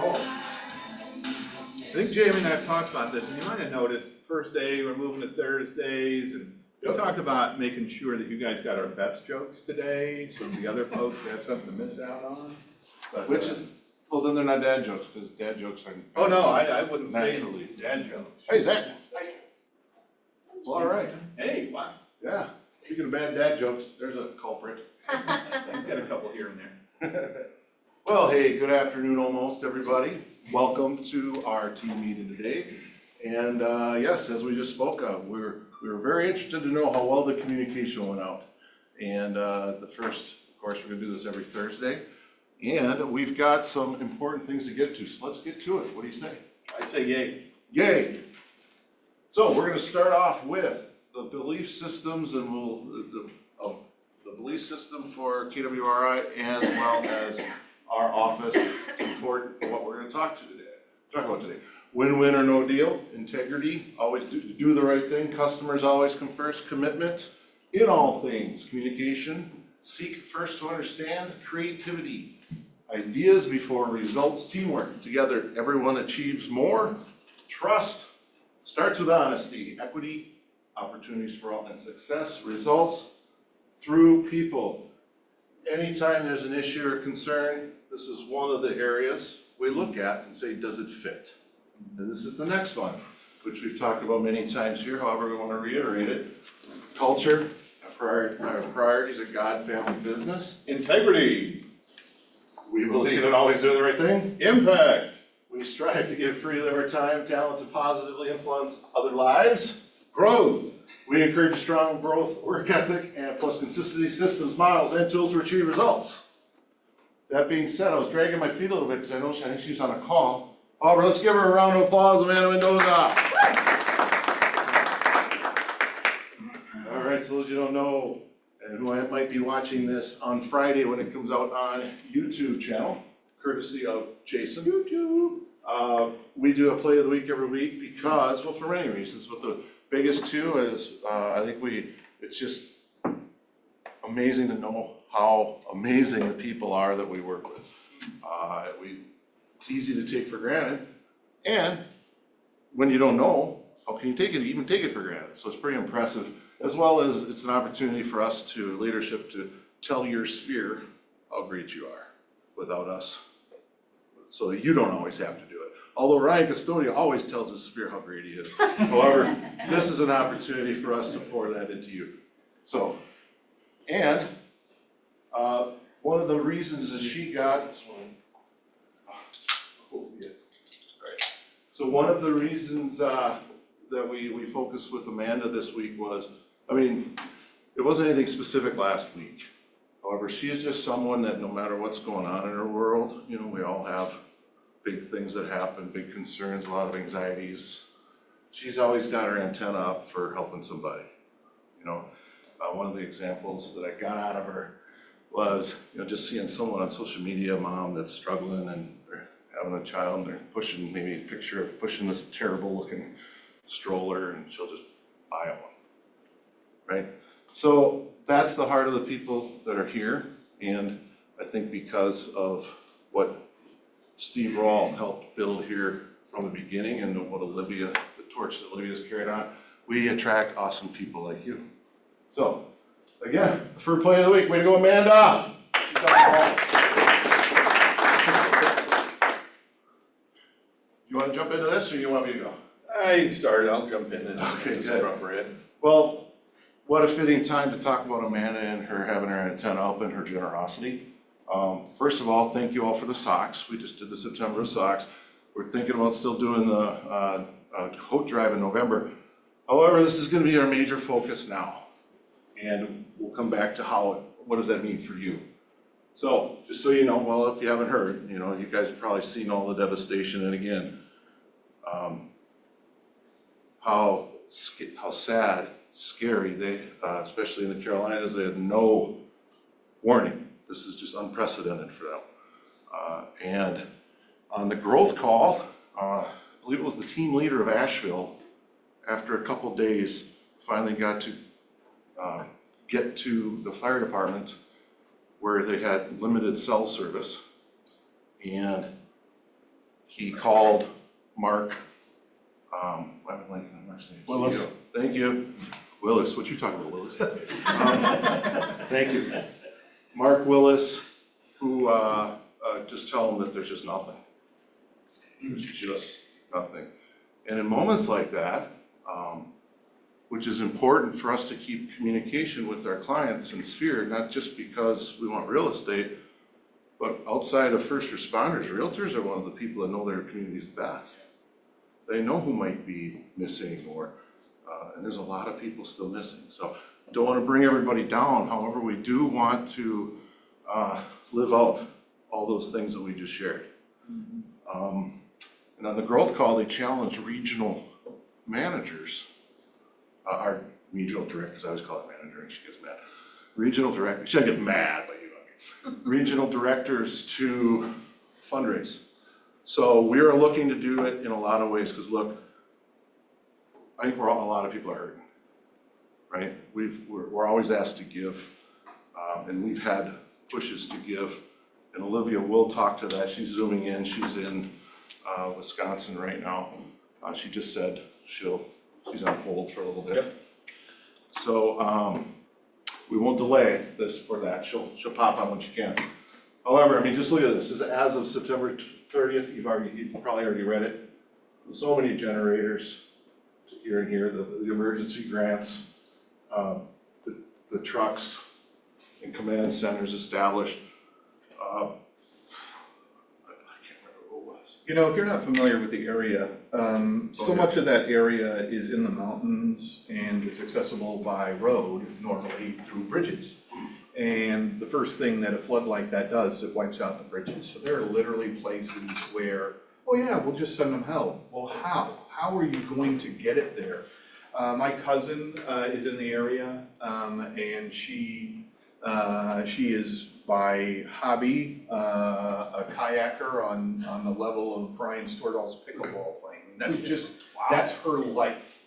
I think Jamie and I have talked about this, and you might have noticed, the first day we're moving to Thursdays, and we talked about making sure that you guys got our best jokes today, so the other folks have something to miss out on. But, which is, well, then they're not dad jokes, because dad jokes are. Oh, no, I wouldn't naturally say dad jokes. Hey, Zach. Well, all right. Hey, wow. Yeah. Speaking of bad dad jokes, there's a culprit. He's got a couple here and there. Well, hey, good afternoon almost, everybody. Welcome to our team meeting today. And yes, as we just spoke of, we were very interested to know how well the communication went out. And the first, of course, we're gonna do this every Thursday. And we've got some important things to get to, so let's get to it. What do you say? I say yay. Yay! So we're gonna start off with the belief systems, and the belief system for KWRI as well as our office. It's important for what we're gonna talk about today. Win-win or no deal, integrity, always do the right thing, customers always come first, commitment in all things, communication, seek first to understand, creativity, ideas before results, teamwork, together everyone achieves more, trust, starts with honesty, equity, opportunities for all, and success results through people. Anytime there's an issue or concern, this is one of the areas we look at and say, does it fit? And this is the next one, which we've talked about many times here, however we want to reiterate it. Culture, our priorities are God, family, business. Integrity. We believe in always doing the right thing. Impact. We strive to give freely of our time, talents, and positively influence other lives. Growth. We encourage strong growth, work ethic, and plus consistency systems, models, and tools to achieve results. That being said, I was dragging my feet a little bit because I think she's on a call. However, let's give her a round of applause, Amanda Mendoza. All right, so those you don't know, and who might be watching this on Friday when it comes out on YouTube channel, courtesy of Jason. YouTube. We do a play of the week every week because, well, for many reasons, but the biggest two is, I think it's just amazing to know how amazing the people are that we work with. It's easy to take for granted, and when you don't know, how can you even take it for granted? So it's pretty impressive, as well as it's an opportunity for us to, leadership, to tell your sphere how great you are without us, so that you don't always have to do it. Although Ryan Custodia always tells his sphere how great he is. However, this is an opportunity for us to pour that into you. So, and one of the reasons that she got, so one of the reasons that we focused with Amanda this week was, I mean, it wasn't anything specific last week. However, she is just someone that no matter what's going on in her world, you know, we all have big things that happen, big concerns, a lot of anxieties. She's always got her antenna up for helping somebody. You know, one of the examples that I got out of her was, you know, just seeing someone on social media, a mom that's struggling and they're having a child and they're pushing, maybe a picture of pushing this terrible looking stroller, and she'll just buy one, right? So that's the heart of the people that are here. And I think because of what Steve Rawl helped build here from the beginning and what Olivia, the torch that Olivia's carried on, we attract awesome people like you. So again, for play of the week, way to go, Amanda. You want to jump into this or you want me to go? I started, I'll jump in and Okay, just good. rough red. Well, what a fitting time to talk about Amanda and her having her antenna up and her generosity. First of all, thank you all for the socks. We just did the September socks. We're thinking about still doing the coat drive in November. However, this is going to be our major focus now. And we'll come back to what does that mean for you? So, just so you know, well, if you haven't heard, you know, you guys have probably seen all the devastation, and again, how sad, scary they, especially in the Carolinas, they had no warning. This is just unprecedented for them. And on the growth call, I believe it was the team leader of Asheville, after a couple days, finally got to get to the fire department where they had limited cell service. And he called Mark, why am I blanking on Mark's name? Willis. CEO. Thank you. Willis, what you talking about, Willis? Thank you. Mark Willis, who, just tell him that there's just nothing. There's just nothing. And in moments like that, which is important for us to keep communication with our clients in Sphere, not just because we want real estate, but outside of first responders, realtors are one of the people that know their communities best. They know who might be missing or, and there's a lot of people still missing. So don't want to bring everybody down. However, we do want to live out all those things that we just shared. And on the growth call, they challenged regional managers, our regional directors, I always call it manager and she gets mad. Regional directors, she'll get mad, but you know, regional directors to fundraise. So we are looking to do it in a lot of ways because look, I think a lot of people are hurting, right? We're always asked to give, and we've had pushes to give. And Olivia will talk to that. She's zooming in. She's in Wisconsin right now. She just said she's on hold for a little bit. Yep. So we won't delay this for that. She'll pop on when she can. However, I mean, just look at this. This is as of September 30th. You've probably already read it. So many generators here and here. The emergency grants, the trucks and command centers established. I can't remember who it was. You know, if you're not familiar with the area, so much of that area is in the mountains and is accessible by road, normally through bridges. And the first thing that a flood like that does, it wipes out the bridges. So there are literally places where, oh yeah, we'll just send them help. Well, how? How are you going to get it there? My cousin is in the area, and she is by hobby a kayaker on the level of Brian Stordal's pickleball playing. That's just, that's her life.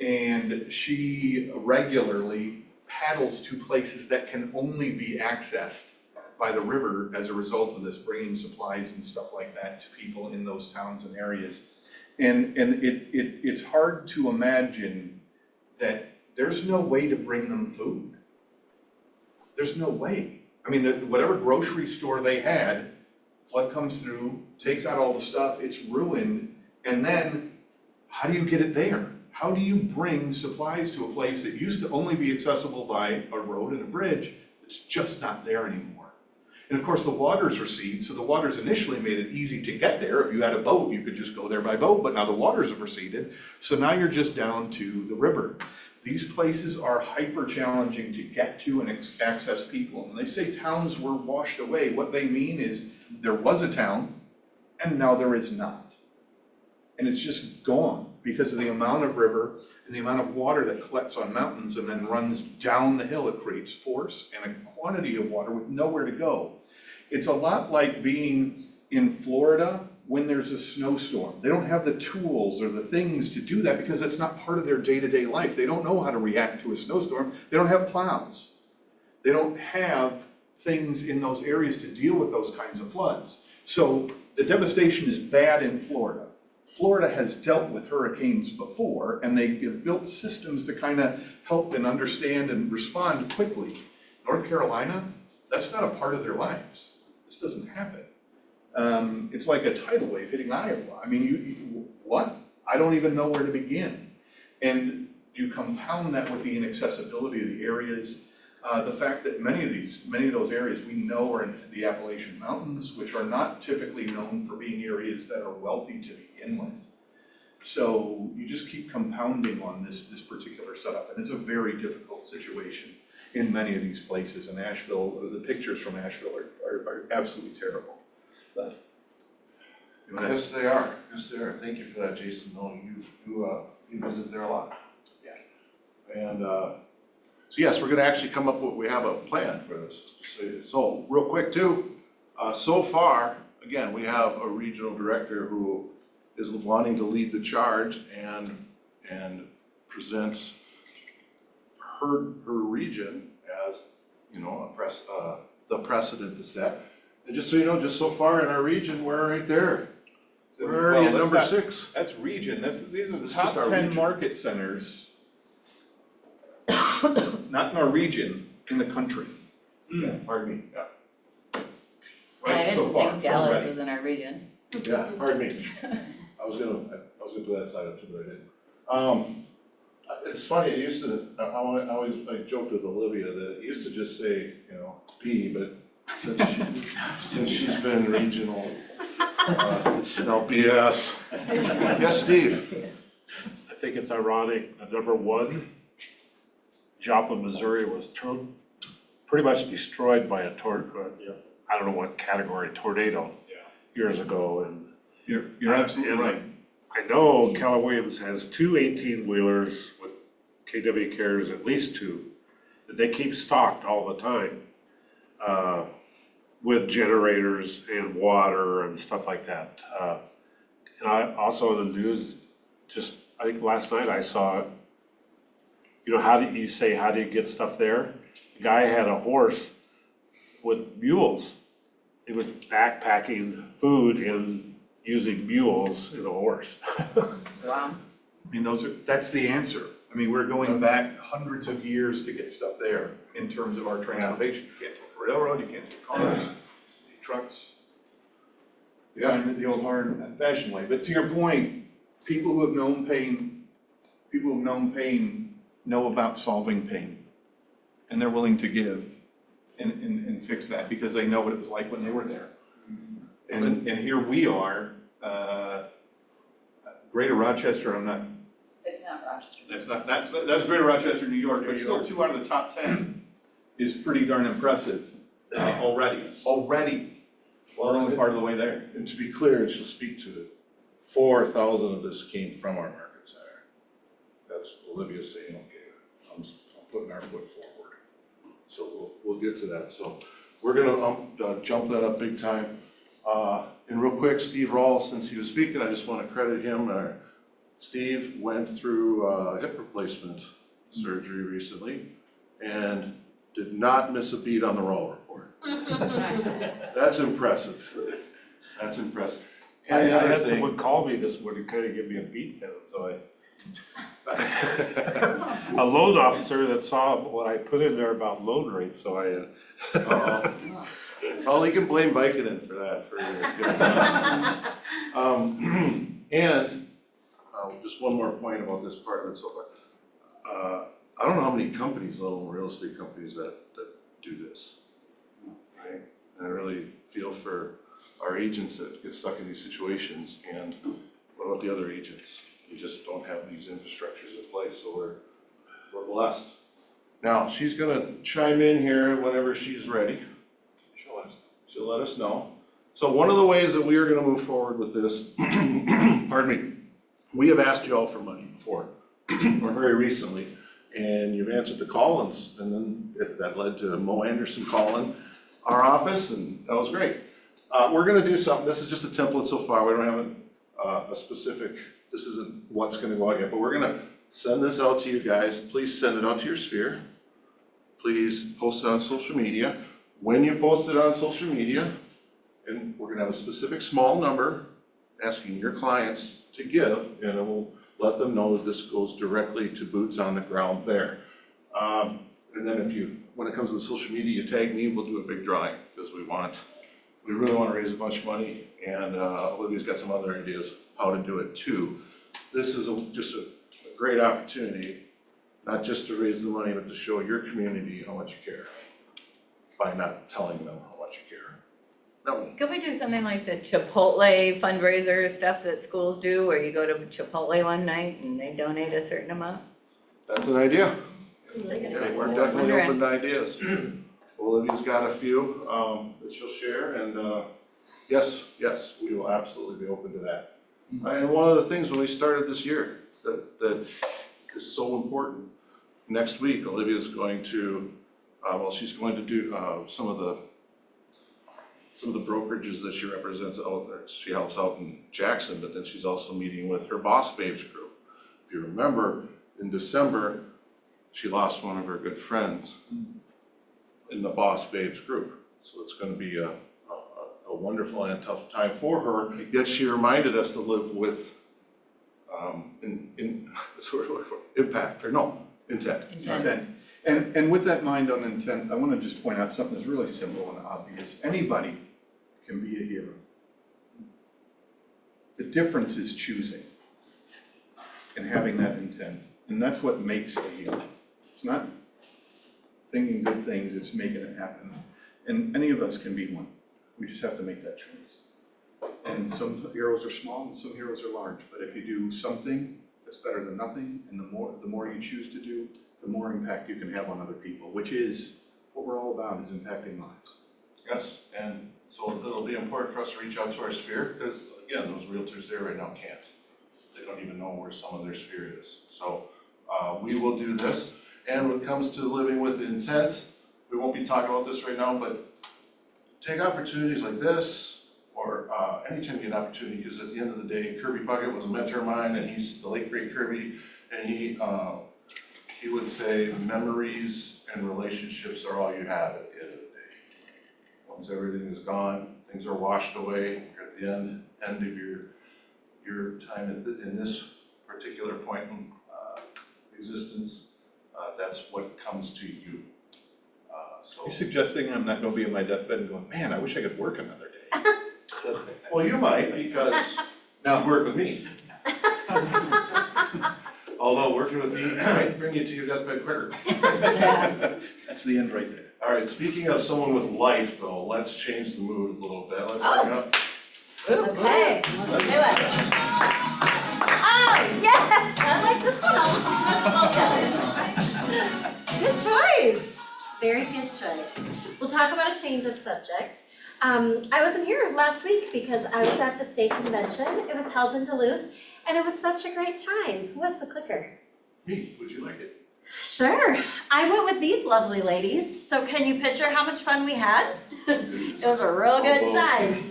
And she regularly paddles to places that can only be accessed by the river as a result of this, bringing supplies and stuff like that to people in those towns and areas. And it's hard to imagine that there's no way to bring them food. There's no way. I mean, whatever grocery store they had, flood comes through, takes out all the stuff, it's ruined, and then how do you get it there? How do you bring supplies to a place that used to only be accessible by a road and a bridge that's just not there anymore? And of course, the waters recede, so the waters initially made it easy to get there. If you had a boat, you could just go there by boat, but now the waters have receded, so now you're just down to the river. These places are hyper challenging to get to and access people. When they say towns were washed away, what they mean is there was a town and now there is not. And it's just gone because of the amount of river and the amount of water that collects on mountains and then runs down the hill. It creates force and a quantity of water with nowhere to go. It's a lot like being in Florida when there's a snowstorm. They don't have the tools or the things to do that because that's not part of their day-to-day life. They don't know how to react to a snowstorm. They don't have plows. They don't have things in those areas to deal with those kinds of floods. So the devastation is bad in Florida. Florida has dealt with hurricanes before, and they have built systems to kind of help and understand and respond quickly. North Carolina, that's not a part of their lives. This doesn't happen. It's like a tidal wave hitting Iowa. I mean, what? I don't even know where to begin. And you compound that with the inaccessibility of the areas, the fact that many of those areas we know are in the Appalachian Mountains, which are not typically known for being areas that are wealthy to begin with. So you just keep compounding on this particular setup, and it's a very difficult situation in many of these places. In Asheville, the pictures from Asheville are absolutely terrible. But, Yes, they are. Yes, they are. Thank you for that, Jason. No, you visit there a lot. Yeah. And so yes, we're going to actually come up with, we have a plan for this. So real quick too, so far, again, we have a regional director who is wanting to lead the charge and present her region as, you know, the precedent to set. And just so you know, just so far in our region, we're right there. We're already at Well, number that's not- 6. That's region, these are the It's top just our 10 region. market centers. Not in our region, in the country. Pardon me, yeah. I So didn't far, think Dallas already. was in our region. Yeah, pardon me. I was gonna put that side up too, but I didn't. It's funny, it used to, I always joked with Olivia that it used to just say, B, but since she's been regional, it's now BS. Yes, Steve? I think it's ironic that number 1, Joplin, Missouri was pretty much destroyed by a I don't know what category, tornado years ago. And You're absolutely right. I know Keller Williams has 2 18-wheelers with KW carriers, at least 2, that they keep stocked all the time with generators and water and stuff like that. And I also in the news, I think last night I saw, how do you get stuff there? The guy had a horse with mules. He was backpacking food and using mules in a horse. Wow. I mean, that's the answer. I mean, we're going back hundreds of years to get stuff there in terms of our transportation. You can't take a railroad, you can't take cars, trucks. Yeah, the old hard fashioned way. But to your point, people who have known pain know about solving pain. And they're willing to give and fix that because they know what it was like when they were there. And here we are, Greater Rochester, It's not Rochester. that's Greater Rochester, New York, but still 2 out of the top 10 is pretty darn impressive already. We're only part of the way there. And to be clear, and she'll speak to it, 4,000 of this came from our market center. That's Olivia saying, okay, I'm putting our foot forward. So we'll get to that. So we're gonna jump that up big time. And real quick, Steve Rawls, since he was speaking, I just want to credit him. Steve went through hip replacement surgery recently and did not miss a beat on the Rawl report. That's impressive. That's impressive. I And the other had thing- someone call me this morning, kind of give me a beat down, so a loan officer that saw what I put in there about loan rates, so Uh-oh. Well, you can blame Vicodin for that. And just one more point about this part of it so far. I don't know how many companies, let alone real estate companies, that do this. Right? And I really feel for our agents that get stuck in these situations, and what about the other agents? We just don't have these infrastructures in place, so we're blessed. Now, she's gonna chime in here whenever she's ready. She'll let us know. So one of the ways that we are gonna move forward with this, pardon me, we have asked you all for money before, or very recently, and you've answered the call, and then that led to Mo Anderson calling our office, and that was great. We're gonna do something, this is just a template so far, we don't have a specific, this isn't what's gonna go out yet, but we're gonna send this out to you guys. Please send it out to your sphere. Please post it on social media. When you post it on social media, and we're gonna have a specific small number asking your clients to give, and it will let them know that this goes directly to boots on the ground there. And then when it comes to the social media, you tag me, we'll do a big drawing, because we really wanna raise a bunch of money, and Olivia's got some other ideas how to do it too. This is just a great opportunity, not just to raise the money, but to show your community how much you care by not telling them how much you care. No. Could we do something like the Chipotle fundraiser stuff that schools do, where you go to Chipotle one night and they donate a certain amount? That's an idea. Yeah, We're definitely open to ideas. Olivia's got a few that she'll share, and yes, we will absolutely be open to that. And one of the things when we started this year that is so important, next week Olivia's going to, she's going to do some of the brokerages that she represents out there. She helps out in Jackson, but then she's also meeting with her Boss Babes group. If you remember, in December, she lost one of her good friends in the Boss Babes group. So it's going to be a a wonderful and tough time for her, yet she reminded us to live with intent. Intent. And with that mind on intent, I want to just point out something that's really simple and obvious. Anybody can be a hero. The difference is choosing and having that intent. And that's what makes a hero. It's not thinking good things, it's making it happen. And any of us can be one. We just have to make that choice. And some heroes are small and some heroes are large. But if you do something that's better than nothing, and the more you choose to do, the more impact you can have on other people, which is what we're all about, is impacting lives. Yes, and so it'll be important for us to reach out to our sphere, because again, those realtors there right now can't. They don't even know where some of their sphere is. So we will do this. And when it comes to living with intent, we won't be talking about this right now, but take opportunities like this, or anytime you get an opportunity, because at the end of the day, Kirby Puckett was a mentor of mine, and he's the late great Kirby, and he would say memories and relationships are all you have at the end of the day. Once everything is gone, things are washed away, you're at the end of your time in this particular point in existence, that's what comes to you. So You're suggesting I'm not gonna be in my deathbed and going, man, I wish I could work another day. well, you might, because now work with me. Although working with me might bring you to your deathbed quicker. That's the end right there. All right, speaking of someone with life though, let's change the mood a little bit. Let's bring up. Okay, let's do it. Oh, yes, I like this one almost as much as the others. Good choice. Very good choice. We'll talk about a change of subject. I wasn't here last week because I was at the state convention. It was held in Duluth, and it was such a great time. Who was the clicker? Me, would you like it? Sure. I went with these lovely ladies. So can you picture how much fun we had? It was a real good time.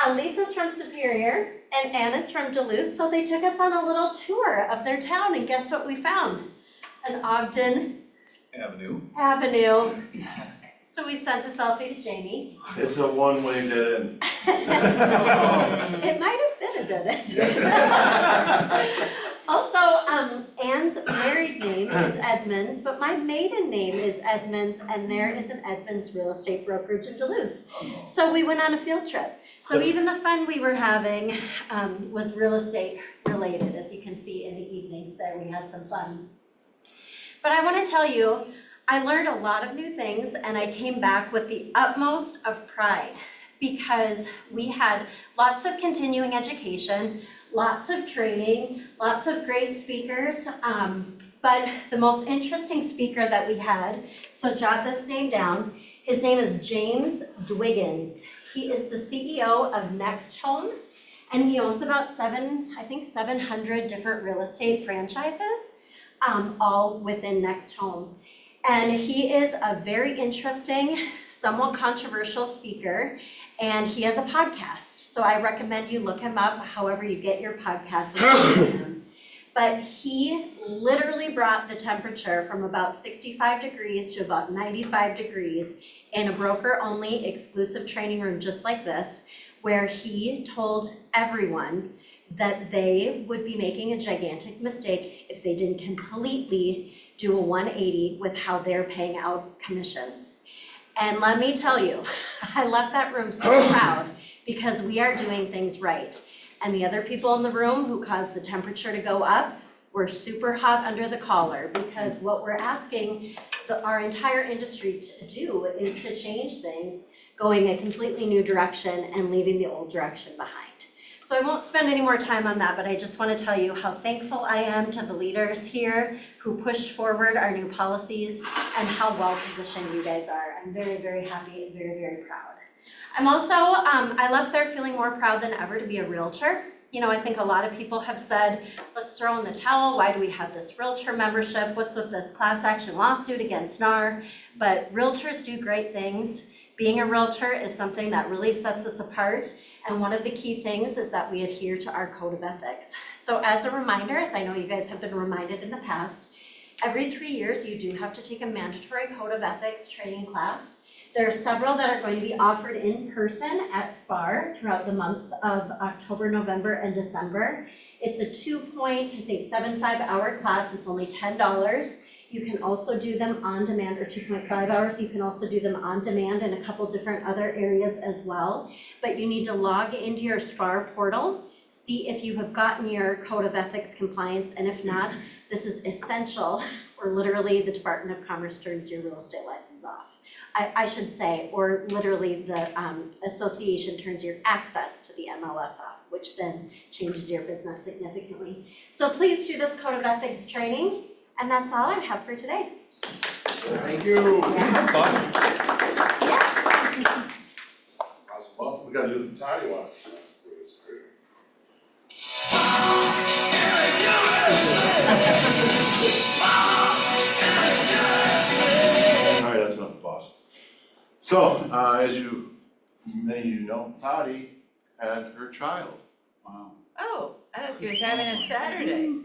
Lisa's from Superior and Anna's from Duluth, so they took us on a little tour of their town, and guess what we found? An Ogden Avenue. So we sent a selfie to Jamie. It's a one-way dead end. It might have been a dead end. Also, Anne's married name is Edmonds, but my maiden name is Edmonds, and there is an Edmonds real estate brokerage in Duluth. So we went on a field trip. So even the fun we were having was real estate related. As you can see in the evenings there, we had some fun. But I want to tell you, I learned a lot of new things, and I came back with the utmost of pride because we had lots of continuing education, lots of training, lots of great speakers, but the most interesting speaker that we had, so jot this name down, his name is James Dwiggins. He is the CEO of Next Home, and he owns about 700 different real estate franchises, all within Next Home. And he is a very interesting, somewhat controversial speaker, and he has a podcast. So I recommend you look him up, however you get your podcasts. But he literally brought the temperature from about 65 degrees to about 95 degrees in a broker-only exclusive training room just like this, where he told everyone that they would be making a gigantic mistake if they didn't completely do a 180 with how they're paying out commissions. And let me tell you, I left that room so proud because we are doing things right. And the other people in the room who caused the temperature to go up were super hot under the collar, because what we're asking our entire industry to do is to change things, going a completely new direction and leaving the old direction behind. So I won't spend any more time on that, but I just want to tell you how thankful I am to the leaders here who pushed forward our new policies and how well positioned you guys are. I'm very, very happy and very, very proud. I'm also, I left there feeling more proud than ever to be a realtor. You know, I think a lot of people have said, let's throw in the towel. Why do we have this realtor membership? What's with this class action lawsuit against NAR? But realtors do great things. Being a realtor is something that really sets us apart. And one of the key things is that we adhere to our code of ethics. So as a reminder, as I know you guys have been reminded in the past, every 3 years you do have to take a mandatory code of ethics training class. There are several that are going to be offered in person at SPAR throughout the months of October, November, and December. It's a 2.75 hour class, it's only $10. You can also do them on demand, or 2.5 hours. You can also do them on demand in a couple different other areas as well. But you need to log into your SPAR portal, see if you have gotten your Code of Ethics compliance, and if not, this is essential, or literally the Department of Commerce turns your real estate license off. I should say, or literally the association turns your access to the MLS off, which then changes your business significantly. So please do this Code of Ethics training, and that's all I have for today. Thank you. Yeah. Well, we gotta do the tidy one. All right, that's enough, boss. So, as many of you know, Toddy had her child. Wow. Oh, I thought she was having it Saturday.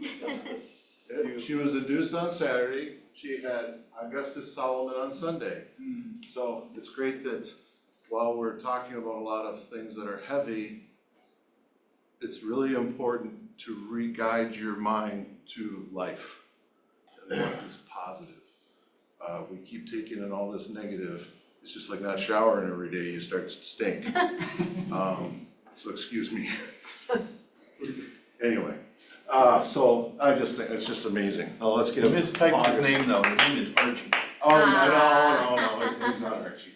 She was induced on Saturday. She had Augustus Solomon on Sunday. So it's great that while we're talking about a lot of things that are heavy, it's really important to re-guide your mind to life and what is positive. We keep taking in all this negative. It's just like not showering every day, you start to stink. So excuse me. Anyway, so I just think it's just amazing. Oh, let's get You him. mistyped his name though, his name is Archie. Oh, no, his name's not Archie.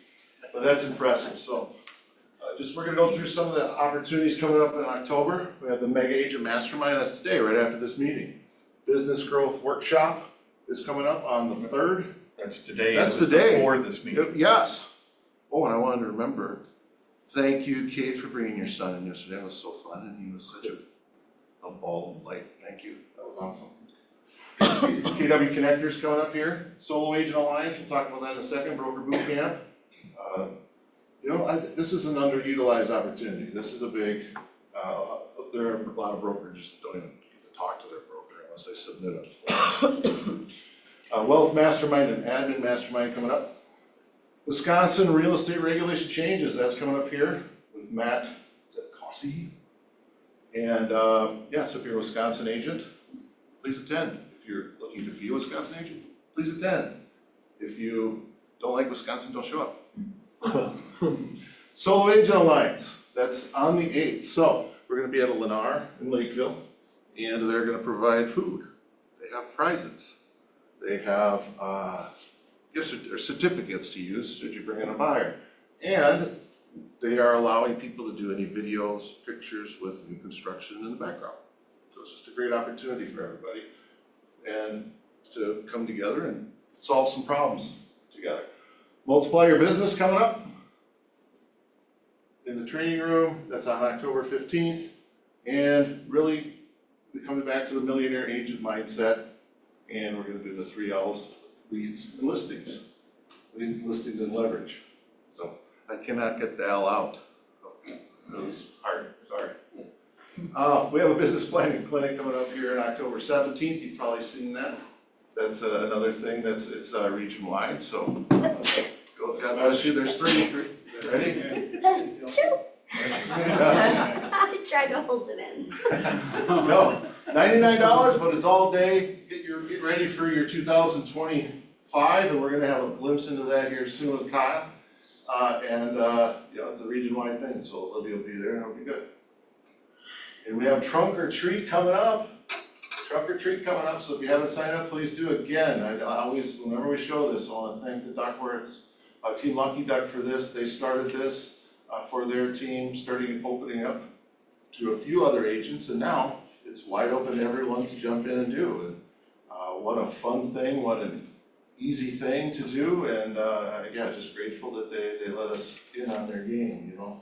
But that's impressive, so. We're gonna go through some of the opportunities coming up in October. We have the Mega Agent Mastermind, that's today, right after this meeting. Business Growth Workshop is coming up on the 3rd. That's today. That's It was today. Before this meeting. Yes. Oh, and I wanted to remember, thank you, Kate, for bringing your son in yesterday. That was so fun, and he was such a ball of light. Thank you, that was awesome. KW Connectors coming up here. Solo Agent Alliance, we'll talk about that in a second. Broker Boot Camp. You know, this is an underutilized opportunity. This is a big, there are a lot of brokers that don't even get to talk to their broker unless they submit a form. Wealth Mastermind and Admin Mastermind coming up. Wisconsin Real Estate Regulation Changes, that's coming up here with Matt, is that Cossey? And yes, if you're a Wisconsin agent, please attend. If you're looking to be a Wisconsin agent, please attend. If you don't like Wisconsin, don't show up. Solo Agent Alliance, that's on the 8th. So we're gonna be at a Lennar in Lakeville, and they're gonna provide food. They have prizes. They have gifts or certificates to use should you bring in a buyer. And they are allowing people to do any videos, pictures with new construction in the background. So it's just a great opportunity for everybody and to come together and solve some problems together. Multiply Your Business coming up in the training room. That's on October 15th. And really, we're coming back to the millionaire agent mindset. And we're going to do the 3 L's, leads and listings. Leads, listings, and leverage. So I cannot get the L out. It was hard, sorry. We have a business planning clinic coming up here on October 17th. You've probably seen that. That's another thing it's region-wide, so God bless you. There's 3. Ready? 2. I tried to hold it in. No, $99, but it's all day. Get ready for your 2025, and we're gonna have a glimpse into that here soon with Kyle. You know, it's a region-wide thing, so Olivia will be there and it'll be good. And we have Trunk or Treat coming up. Trunk or Treat coming up, so if you haven't signed up, please do. Again, I always, whenever we show this, I wanna thank the Duckworths, Team Lucky Duck for this. They started this for their team, starting opening up to a few other agents, and now it's wide open to everyone to jump in and do. And what a fun thing, what an easy thing to do, and yeah, just grateful that they let us in on their game, you know.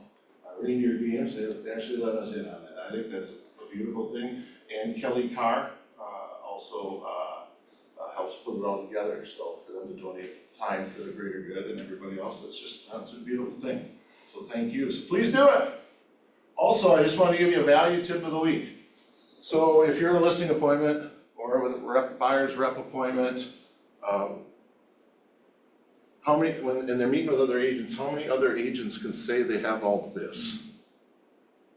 Reindeer Games, they actually let us in on that. I think that's a beautiful thing. And Kelly Carr also helps put it all together, so for them to donate time for the greater good and everybody else, that's a beautiful thing. So thank you. So please do it. Also, I just want to give you a value tip of the week. So if you're in a listing appointment or with a buyer's rep appointment, how many, and they're meeting with other agents, how many other agents can say they have all this?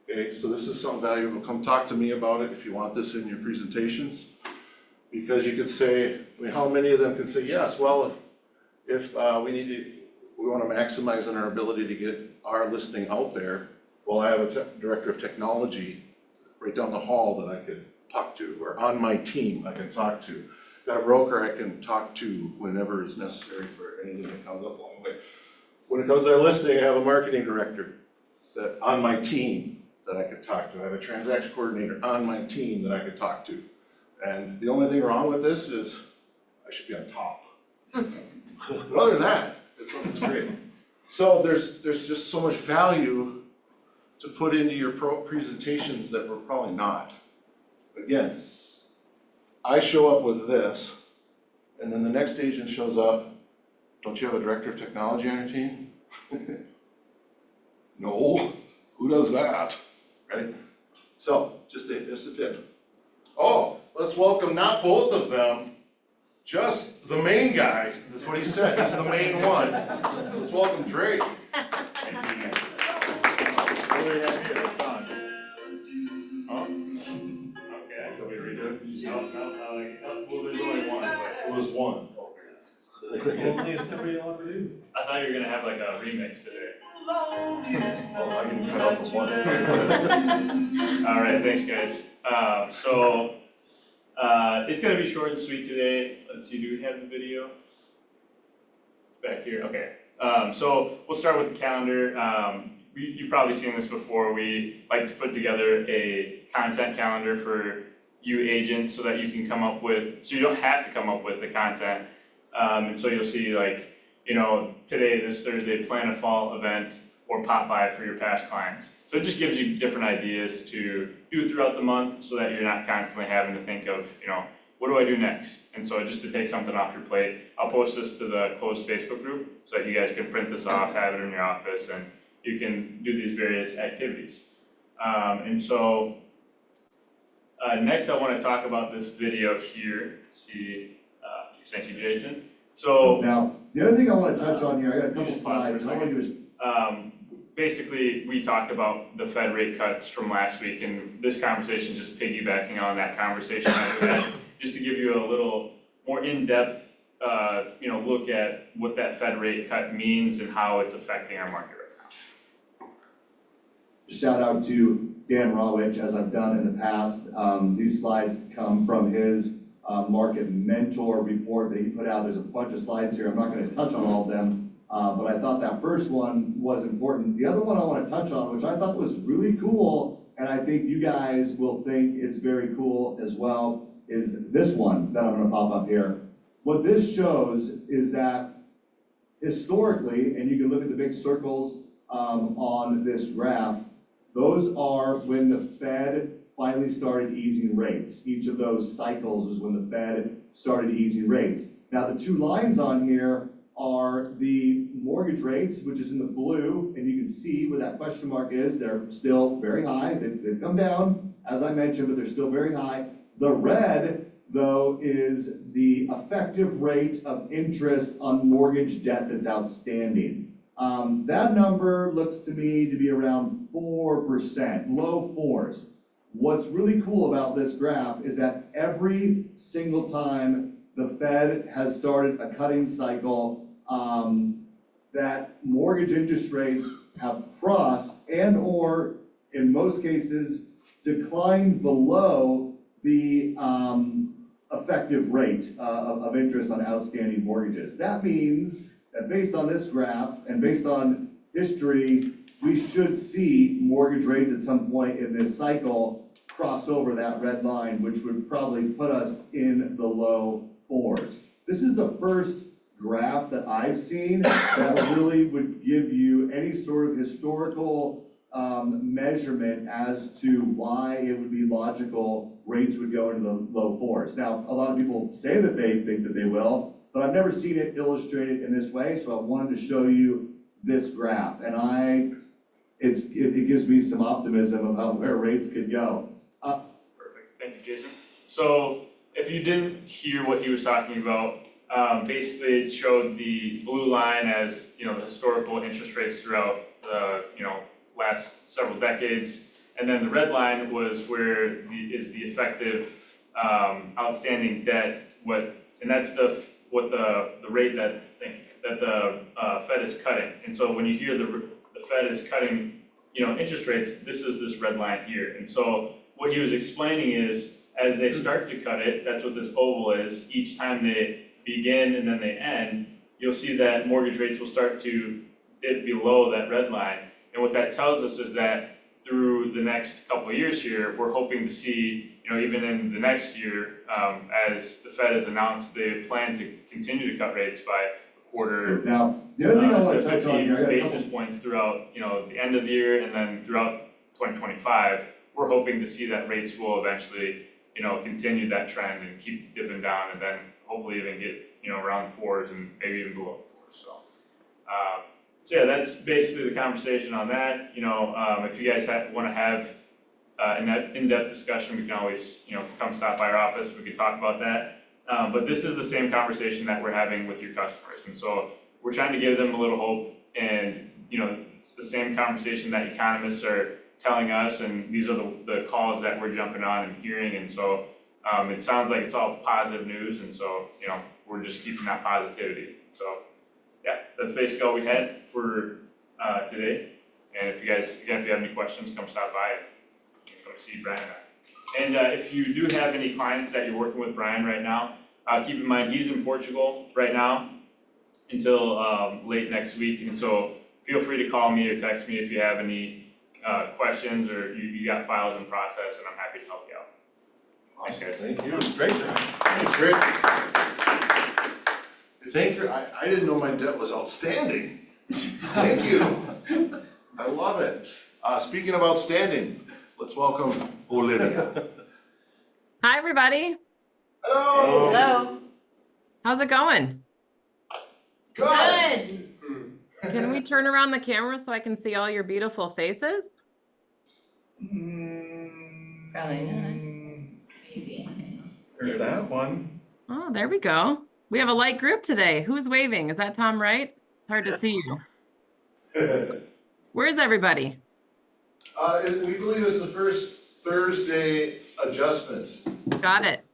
Okay, so this is something valuable. Come talk to me about it if you want this in your presentations. Because you could say, I mean, how many of them can say, yes, well, if we want to maximize on our ability to get our listing out there, well, I have a director of technology right down the hall that I could talk to, or on my team I can talk to. Got a broker I can talk to whenever is necessary for anything that comes up along the way. When it comes to their listing, I have a marketing director that on my team that I could talk to. I have a transaction coordinator on my team that I could talk to. And the only thing wrong with this is I should be on top. But other than that, it's great. So there's just so much value to put into your presentations that we're probably not. Again, I show up with this, and then the next agent shows up. Don't you have a director of technology on your team? No, who does that, right? So just a tip. Oh, let's welcome not both of them, just the main guy. That's what he said, he's the main one. Let's welcome Drake. Really happy it's on. Oh, okay. Shall we redo it? No, well, there's only one, but It was one. only if somebody wants to do. I thought you were gonna have like a remix today. Oh, I can cut out the one. All right, thanks, guys. It's gonna be short and sweet today. Let's see, do we have the video? It's back here, okay. So we'll start with the calendar. You've probably seen this before. We like to put together a content calendar for you agents so that you can come up with, so you don't have to come up with the content. And so you'll see like, today, this Thursday, plan a fall event or pop by for your past clients. So it just gives you different ideas to do throughout the month so that you're not constantly having to think of, what do I do next? And so just to take something off your plate, I'll post this to the closed Facebook group so that you guys can print this off, have it in your office, and you can do these various activities. Next I want to talk about this video here. Let's see, thank you, Jason. So now, the other thing I want to touch on here, I got a couple Just pause for a slides. All I want to do is basically, we talked about the Fed rate cuts from last week, and this conversation just piggybacking on that conversation that we had, just to give you a little more in-depth, look at what that Fed rate cut means and how it's affecting our market right now. shout out to Dan Rawich, as I've done in the past. These slides come from his market mentor report that he put out. There's a bunch of slides here. I'm not going to touch on all of them, but I thought that first one was important. The other one I want to touch on, which I thought was really cool, and I think you guys will think is very cool as well, is this one that I'm going to pop up here. What this shows is that historically, and you can look at the big circles on this graph, those are when the Fed finally started easing rates. Each of those cycles is when the Fed started easing rates. Now the two lines on here are the mortgage rates, which is in the blue, and you can see where that question mark is. They're still very high. They've come down, as I mentioned, but they're still very high. The red, though, is the effective rate of interest on mortgage debt that's outstanding. That number looks to me to be around 4%, low fours. What's really cool about this graph is that every single time the Fed has started a cutting cycle, that mortgage interest rates have crossed and or, in most cases, declined below the effective rate of interest on outstanding mortgages. That means that based on this graph and based on history, we should see mortgage rates at some point in this cycle cross over that red line, which would probably put us in the low fours. This is the first graph that I've seen that really would give you any sort of historical measurement as to why it would be logical rates would go into the low fours. Now, a lot of people say that they think that they will, but I've never seen it illustrated in this way, so I wanted to show you this graph, and it gives me some optimism about where rates could go. Perfect, thank you, Jason. So if you didn't hear what he was talking about, Basically, it showed the blue line as, you know, the historical interest rates throughout the, you know, last several decades. And then the red line was where is the effective outstanding debt, and that's the rate that the Fed is cutting. And so when you hear the Fed is cutting, you know, interest rates, this is this red line here. And so what he was explaining is, as they start to cut it, that's what this oval is, each time they begin and then they end, you'll see that mortgage rates will start to dip below that red line. And what that tells us is that through the next couple of years here, we're hoping to see, you know, even in the next year, as the Fed has announced they plan to continue to cut rates by a quarter. Now, the other thing I want to to touch on 50 here, I got a basis couple, points throughout, you know, the end of the year and then throughout 2025, we're hoping to see that rates will eventually, you know, continue that trend and keep dipping down and then hopefully even get, you know, around fours and maybe even below fours, so. So yeah, that's basically the conversation on that. You know, if you guys want to have an in-depth discussion, we can always, you know, come stop by our office. We can talk about that. But this is the same conversation that we're having with your customers, and so we're trying to give them a little hope. And you know, it's the same conversation that economists are telling us, and these are the calls that we're jumping on and hearing. And so it sounds like it's all positive news, and so you know, we're just keeping that positivity. So. Yeah, that's basically all we had for today. And if you guys, again, if you have any questions, come stop by and come see Brian and I. And if you do have any clients that you're working with Brian right now, keep in mind he's in Portugal right now until late next week. And so feel free to call me or text me if you have any questions or you got files in process, and I'm happy to help you out. Thanks, guys. Thank you. Great. Thanks, Rick. Thank you. I didn't know my debt was outstanding. Thank you. I love it. Speaking of outstanding, let's welcome Olivia. Hi, everybody. Hello. Hello. How's it going? Good. Can we turn around the camera so I can see all your beautiful faces? Probably not. Maybe. There's that one. Oh, there we go. We have a light group today. Who's waving? Is that Tom Wright? Hard to see you. Where's everybody? We believe it's the first Thursday adjustment. Got it.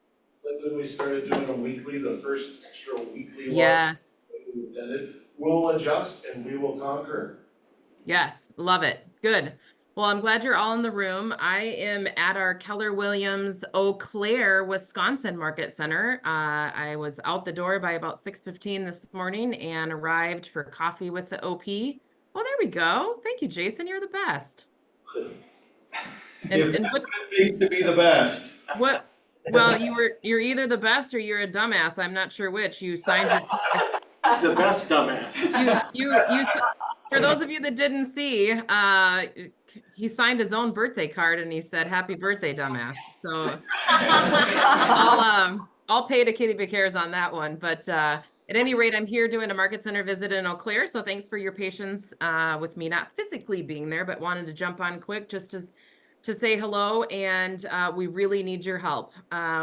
Then we started doing them weekly, the first extra weekly one. Yes. that we intended. We'll adjust and we will conquer. Yes. Love it. Good. Well, I'm glad you're all in the room. I am at our Keller Williams Eau Claire, Wisconsin Market Center. I was out the door by about 6:15 this morning and arrived for coffee with the OP. Oh, there we go. Thank you, Jason. You're the best. And what Things to be the best. What? Well, you're either the best or you're a dumbass. I'm not sure which. You signed your. He's the best dumbass. You. For those of you that didn't see, he signed his own birthday card and he said, "Happy birthday, dumbass." So I'll pay to Kitty Cares on that one. But at any rate, I'm here doing a market center visit in Eau Claire. So thanks for your patience with me not physically being there, but wanted to jump on quick just to say hello. And we really need your help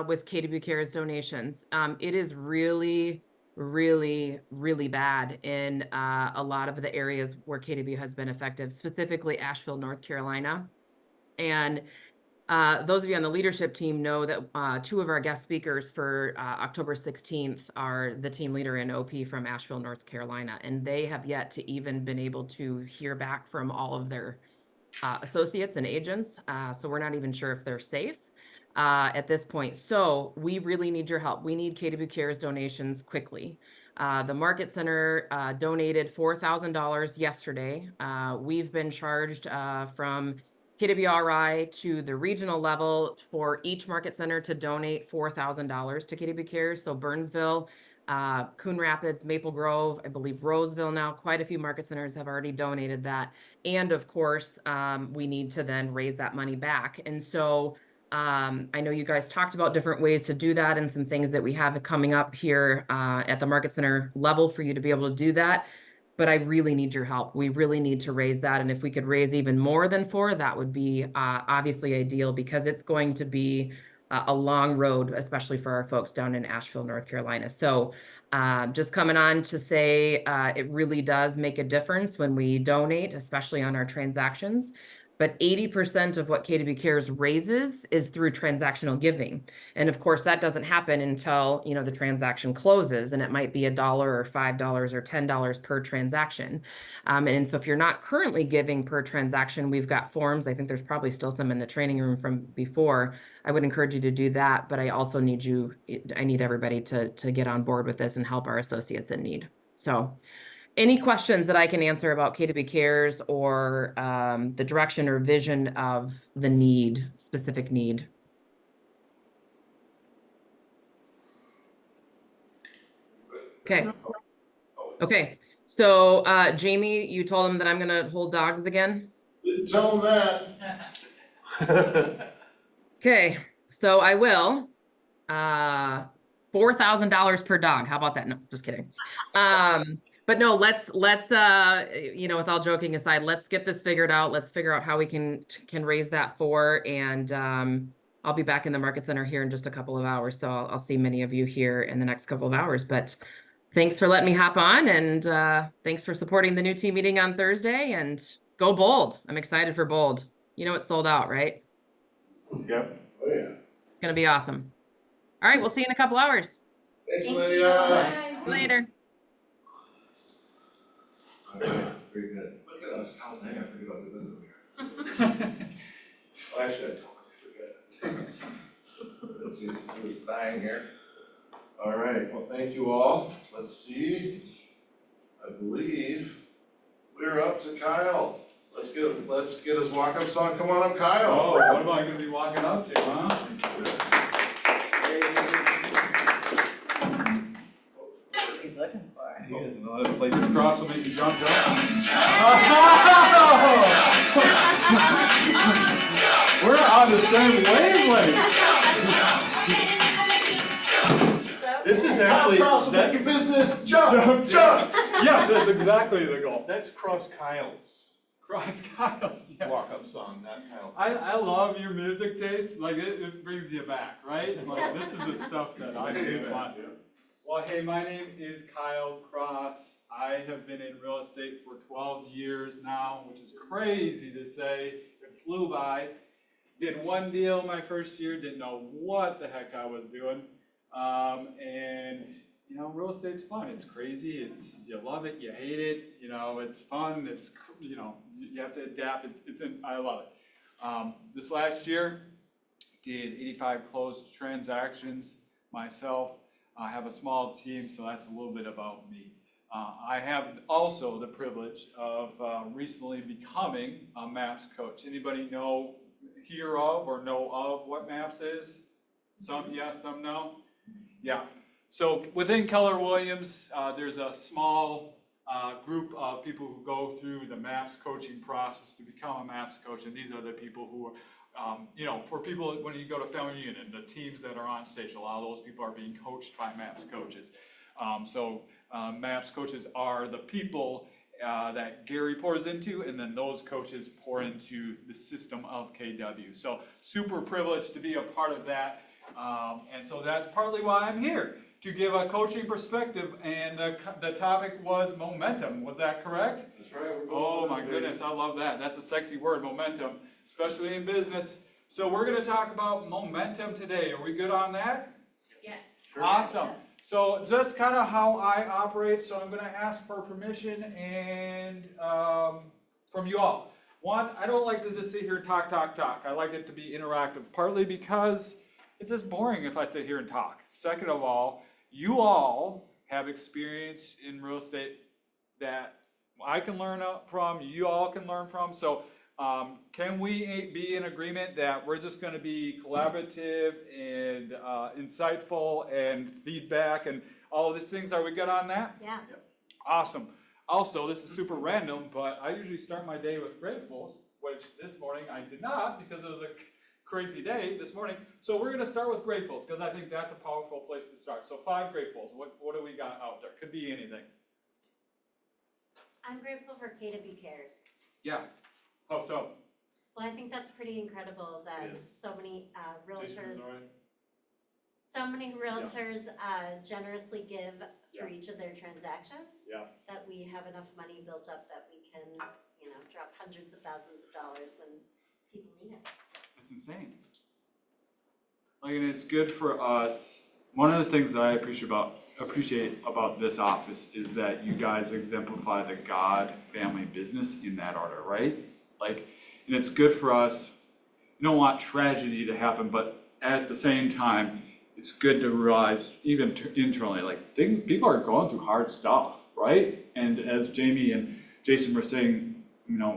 with KW Cares donations. It is really bad in a lot of the areas where KW has been effective, specifically Asheville, North Carolina. And those of you on the leadership team know that two of our guest speakers for October 16th are the team leader in OP from Asheville, North Carolina, and they have yet to even been able to hear back from all of their associates and agents. So we're not even sure if they're safe at this point. So we really need your help. We need KW Cares donations quickly. The Market Center donated $4,000 yesterday. We've been charged from KWRI to the regional level for each Market Center to donate $4,000 to KW Cares. So Burnsville, Coon Rapids, Maple Grove, I believe Roseville now, quite a few Market Centers have already donated that. And of course, we need to then raise that money back. And so I know you guys talked about different ways to do that and some things that we have coming up here at the Market Center level for you to be able to do that. But I really need your help. We really need to raise that. And if we could raise even more than $4, that would be obviously ideal, because it's going to be a long road, especially for our folks down in Asheville, North Carolina. So Just coming on to say it really does make a difference when we donate, especially on our transactions. But 80% of what KW Cares raises is through transactional giving. And of course, that doesn't happen until, you know, the transaction closes, and it might be $1 or $5 or $10 per transaction. And so if you're not currently giving per transaction, we've got forms. I think there's probably still some in the training room from before. I would encourage you to do that, but I also need I need everybody to get on board with this and help our associates in need. So any questions that I can answer about KW Cares or the direction or vision of the specific need? Okay. Okay. So Jamie, you told them that I'm gonna hold dogs again? Didn't tell them that. Okay, so I will. $4,000 per dog. How about that? No, just kidding. But no, let's you know, with all joking aside, let's get this figured out. Let's figure out how we can raise that for, and I'll be back in the Market Center here in just a couple of hours. So I'll see many of you here in the next couple of hours. But thanks for letting me hop on, and thanks for supporting the new team meeting on Thursday, and go Bold. I'm excited for Bold. You know, it's sold out, right? Yep. Oh, yeah. Gonna be awesome. All right, we'll see you in a couple hours. Thanks, Thank Lydia. you. See you later. Okay, very good. Look at us, how the heck I forget about the window here. Well, actually, I totally forget. Let's just do this thing here. All right, well, thank you all. Let's see. I believe we're up to Kyle. Let's get his walk-up song. Come on up, Kyle. Oh, what am I gonna be walking up to, huh? He's looking for. He doesn't know how to play this cross will make you jump down. We're on the same wavelength. This is actually, Cross will make your business jump, Jump, jump. Yes, that's exactly the goal. that's Cross Kyle's Cross Kyle's, yeah. walk-up song, not Kyle. I love your music taste, like it brings you back, right? Like this is the stuff that I do. Well, hey, my name is Kyle Cross. I have been in real estate for 12 years now, which is crazy to say. It flew by. Did one deal my first year, didn't know what the heck I was doing. And you know, real estate's fun. It's crazy. You love it, you hate it. You know, it's fun. You know, you have to adapt. I love it. This last year, did 85 closed transactions myself. I have a small team, so that's a little bit about me. I have also the privilege of recently becoming a MAPS coach. Anybody hear of or know of what MAPS is? Some yes, some no. Yeah. So within Keller Williams, there's a small group of people who go through the MAPS coaching process to become a MAPS coach, and these are the people who are, you know, for people when you go to family reunion, the teams that are on stage, a lot of those people are being coached by MAPS coaches. MAPS coaches are the people that Gary pours into, and then those coaches pour into the system of KW. So super privileged to be a part of that, and so that's partly why I'm here, to give a coaching perspective, and the topic was momentum. Was that correct? That's right. Oh my goodness, I love that. That's a sexy word, momentum, especially in business. So we're going to talk about momentum today. Are we good on that? Yes. Awesome. So just kind of how I operate. So I'm going to ask for permission and from you all. One, I don't like to just sit here and talk. I like it to be interactive, partly because it's just boring if I sit here and talk. Second of all, you all have experience in real estate that I can learn from, you all can learn from. So can we be in agreement that we're just going to be collaborative and insightful and feedback and all of these things? Are we good on that? Yeah. Awesome. Also, this is super random, but I usually start my day with gratefuls, which this morning I did not because it was a crazy day this morning. So we're going to start with gratefuls because I think that's a powerful place to start. So 5 gratefuls. What do we got out there? Could be anything. I'm grateful for KW Cares. Yeah. How so? Well, I think that's pretty incredible that It is. so many realtors So many realtors generously give through each of their transactions. Yeah. That we have enough money built up that we can, drop hundreds of thousands of dollars when people need it. It's insane. Like, and it's good for us. One of the things that I appreciate about this office is that you guys exemplify the God family business in that order, right? Like, and it's good for us. You don't want tragedy to happen, but at the same time, it's good to realize, even internally, like people are going through hard stuff, right? And as Jamie and Jason were saying,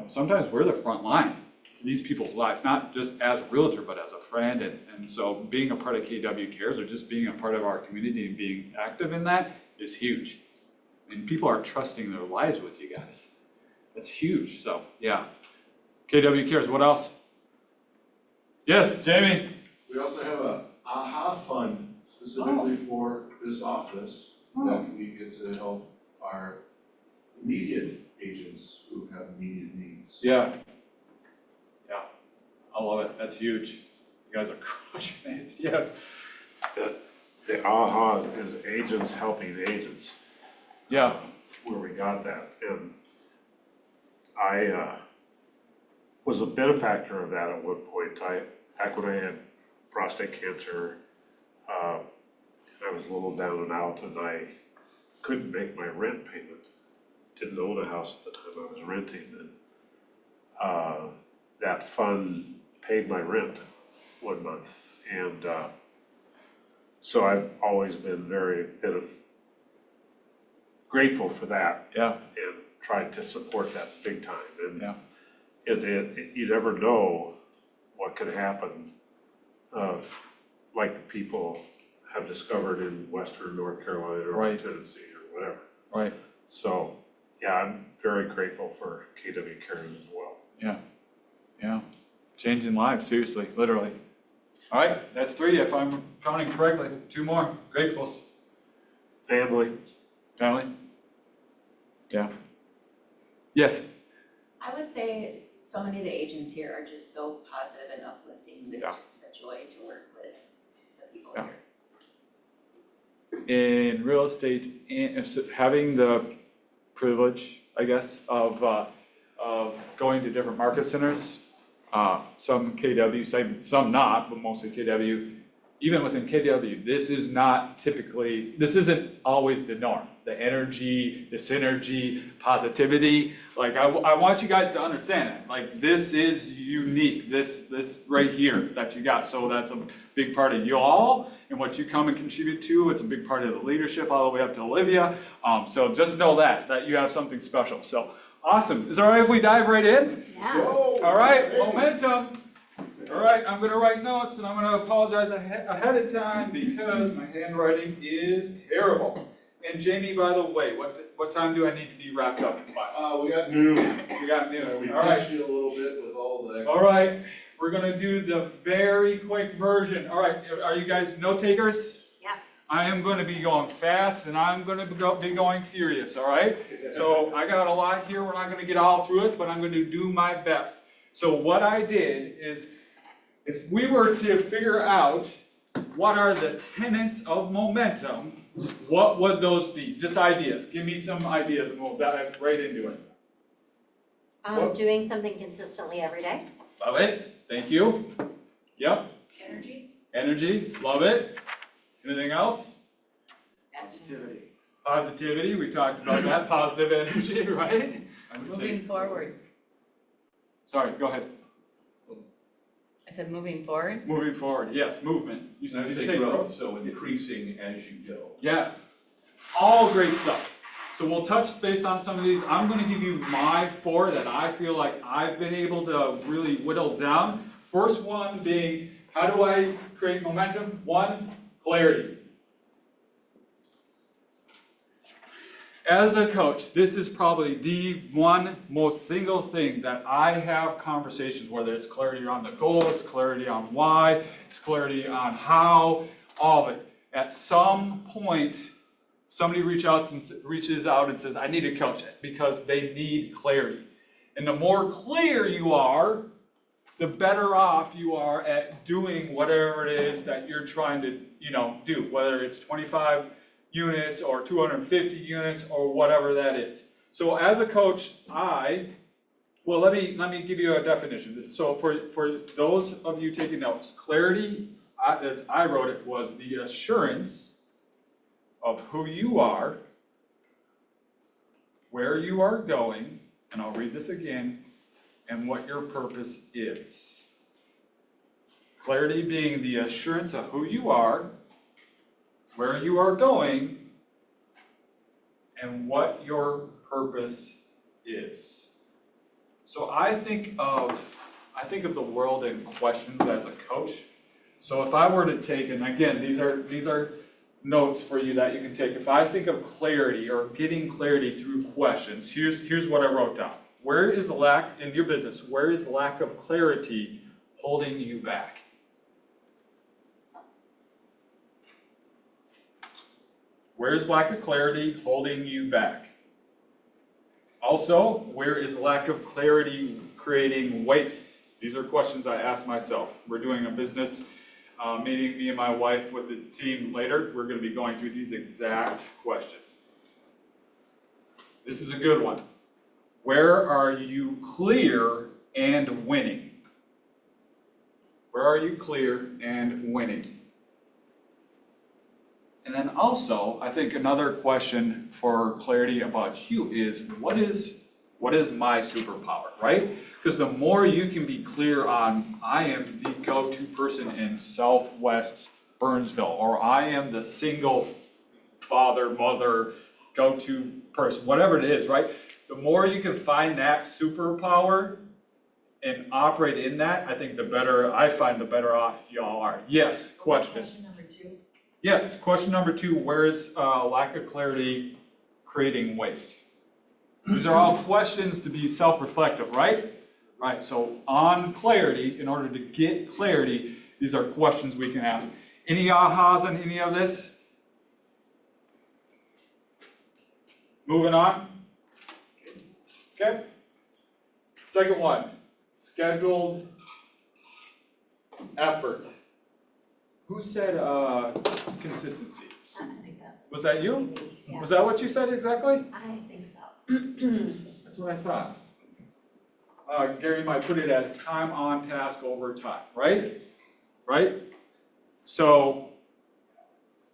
sometimes we're the front line to these people's lives, not just as a realtor, but as a friend. And so being a part of KW Cares, or just being a part of our community and being active in that, is huge. And people are trusting their lives with you guys. That's huge. So yeah, KW Cares. What else? Yes, Jamie. We also have a AHA fund specifically for this office that we get to help our immediate agents who have immediate needs. Yeah. Yeah. I love it. That's huge. You guys are crushing it. Yes. The AHA is agents helping agents. Yeah. Where we got that. And I was a benefactor of that at one point. Back when I had prostate cancer, I was a little down and out, and I couldn't make my rent payment. Didn't own a house at the time I was renting, and that fund paid my rent one month. And so I've always been grateful for that. Yeah. And tried to support that big time. And Yeah. You never know what could happen, like the people have discovered in Western North Carolina or Right. Tennessee or whatever. Right. So, yeah, I'm very grateful for KW Cares as well. Yeah. Yeah. Changing lives, seriously, literally. All right, that's 3 if I'm counting correctly. 2 more. Gratefuls. Family. Family? Yeah. Yes. I would say so many of the agents here are just so positive and uplifting. It's Yeah. just a joy to work with the people Yeah. here. In real estate, and having the privilege, I guess, of going to different market centers, some KW, some not, but mostly KW. Even within KW, this isn't always the norm. The energy, the synergy, positivity, like I want you guys to understand that. Like, this is unique, this right here that you got. So that's a big part of you all and what you come and contribute to. It's a big part of the leadership all the way up to Olivia. So just know that you have something special. So awesome. Is it all right if we dive right in? Yeah. All right, momentum. All right, I'm gonna write notes, and I'm gonna apologize ahead of time because my handwriting is terrible. And Jamie, by the way, what time do I need to be wrapped up by? We got noon. We got noon. We All right. pushed you a little bit with all the. All right, we're gonna do the very quick version. All right, are you guys note takers? Yeah. I am gonna be going fast, and I'm gonna be going furious, all right? So I got a lot here, we're not gonna get all through it, but I'm gonna do my best. So what I did is, if we were to figure out what are the tenets of momentum, what would those be? Just ideas. Give me some ideas and we'll dive right into it. What? Doing something consistently every day. Love it. Thank you. Yep. Energy. Love it. Anything else? Positivity. We talked about that. Positive energy, right? I would say. Moving forward. Sorry, go ahead. I said moving forward. Moving forward. Yes, movement. You And I said would say growth, so increasing as you go. Yeah, all great stuff. So we'll touch base on some of these. I'm gonna give you my 4 that I feel like I've been able to really whittle down. First one being, how do I create momentum? 1, clarity. As a coach, this is probably the one most single thing that I have conversations, whether it's clarity on the goal, it's clarity on why, it's clarity on how, all of it. At some point, somebody reaches out and says, I need a coach, because they need clarity. And the more clear you are, the better off you are at doing whatever it is that you're trying to, do, whether it's 25 units or 250 units or whatever that is. So as a coach, well, let me give you a definition. So for those of you taking notes, clarity, as I wrote it, was the assurance of who you are, where you are going, and I'll read this again, and what your purpose is. Clarity being the assurance of who you are, where you are going, and what your purpose is. So I think of the world in questions as a coach. So if I were to take, and again, these are notes for you that you can take. If I think of clarity or getting clarity through questions, here's what I wrote down. Where is the lack in your business? Where is the lack of clarity holding you back? Where is lack of clarity holding you back? Also, where is lack of clarity creating waste? These are questions I ask myself. We're doing a business meeting, me and my wife with the team later. We're going to be going through these exact questions. This is a good one. Where are you clear and winning? Where are you clear and winning? And then also, I think another question for clarity about you is, what is my superpower, right? Because the more you can be clear on, I am the go-to person in Southwest Burnsville, or I am the single father, mother, go-to person, whatever it is, right? The more you can find that superpower and operate in that, I think the better off y'all are. Yes, question. Question number 2. Yes, question number 2, where is lack of clarity creating waste? These are all questions to be self-reflective, right? Right, so on clarity, in order to get clarity, these are questions we can ask. Any ahas on any of this? Moving on. Okay. Second one, scheduled effort. Who said consistency? I think that Was that you? Yeah. Was that what you said exactly? I think so. That's what I thought. Gary might put it as time on task over time, right? Right? So,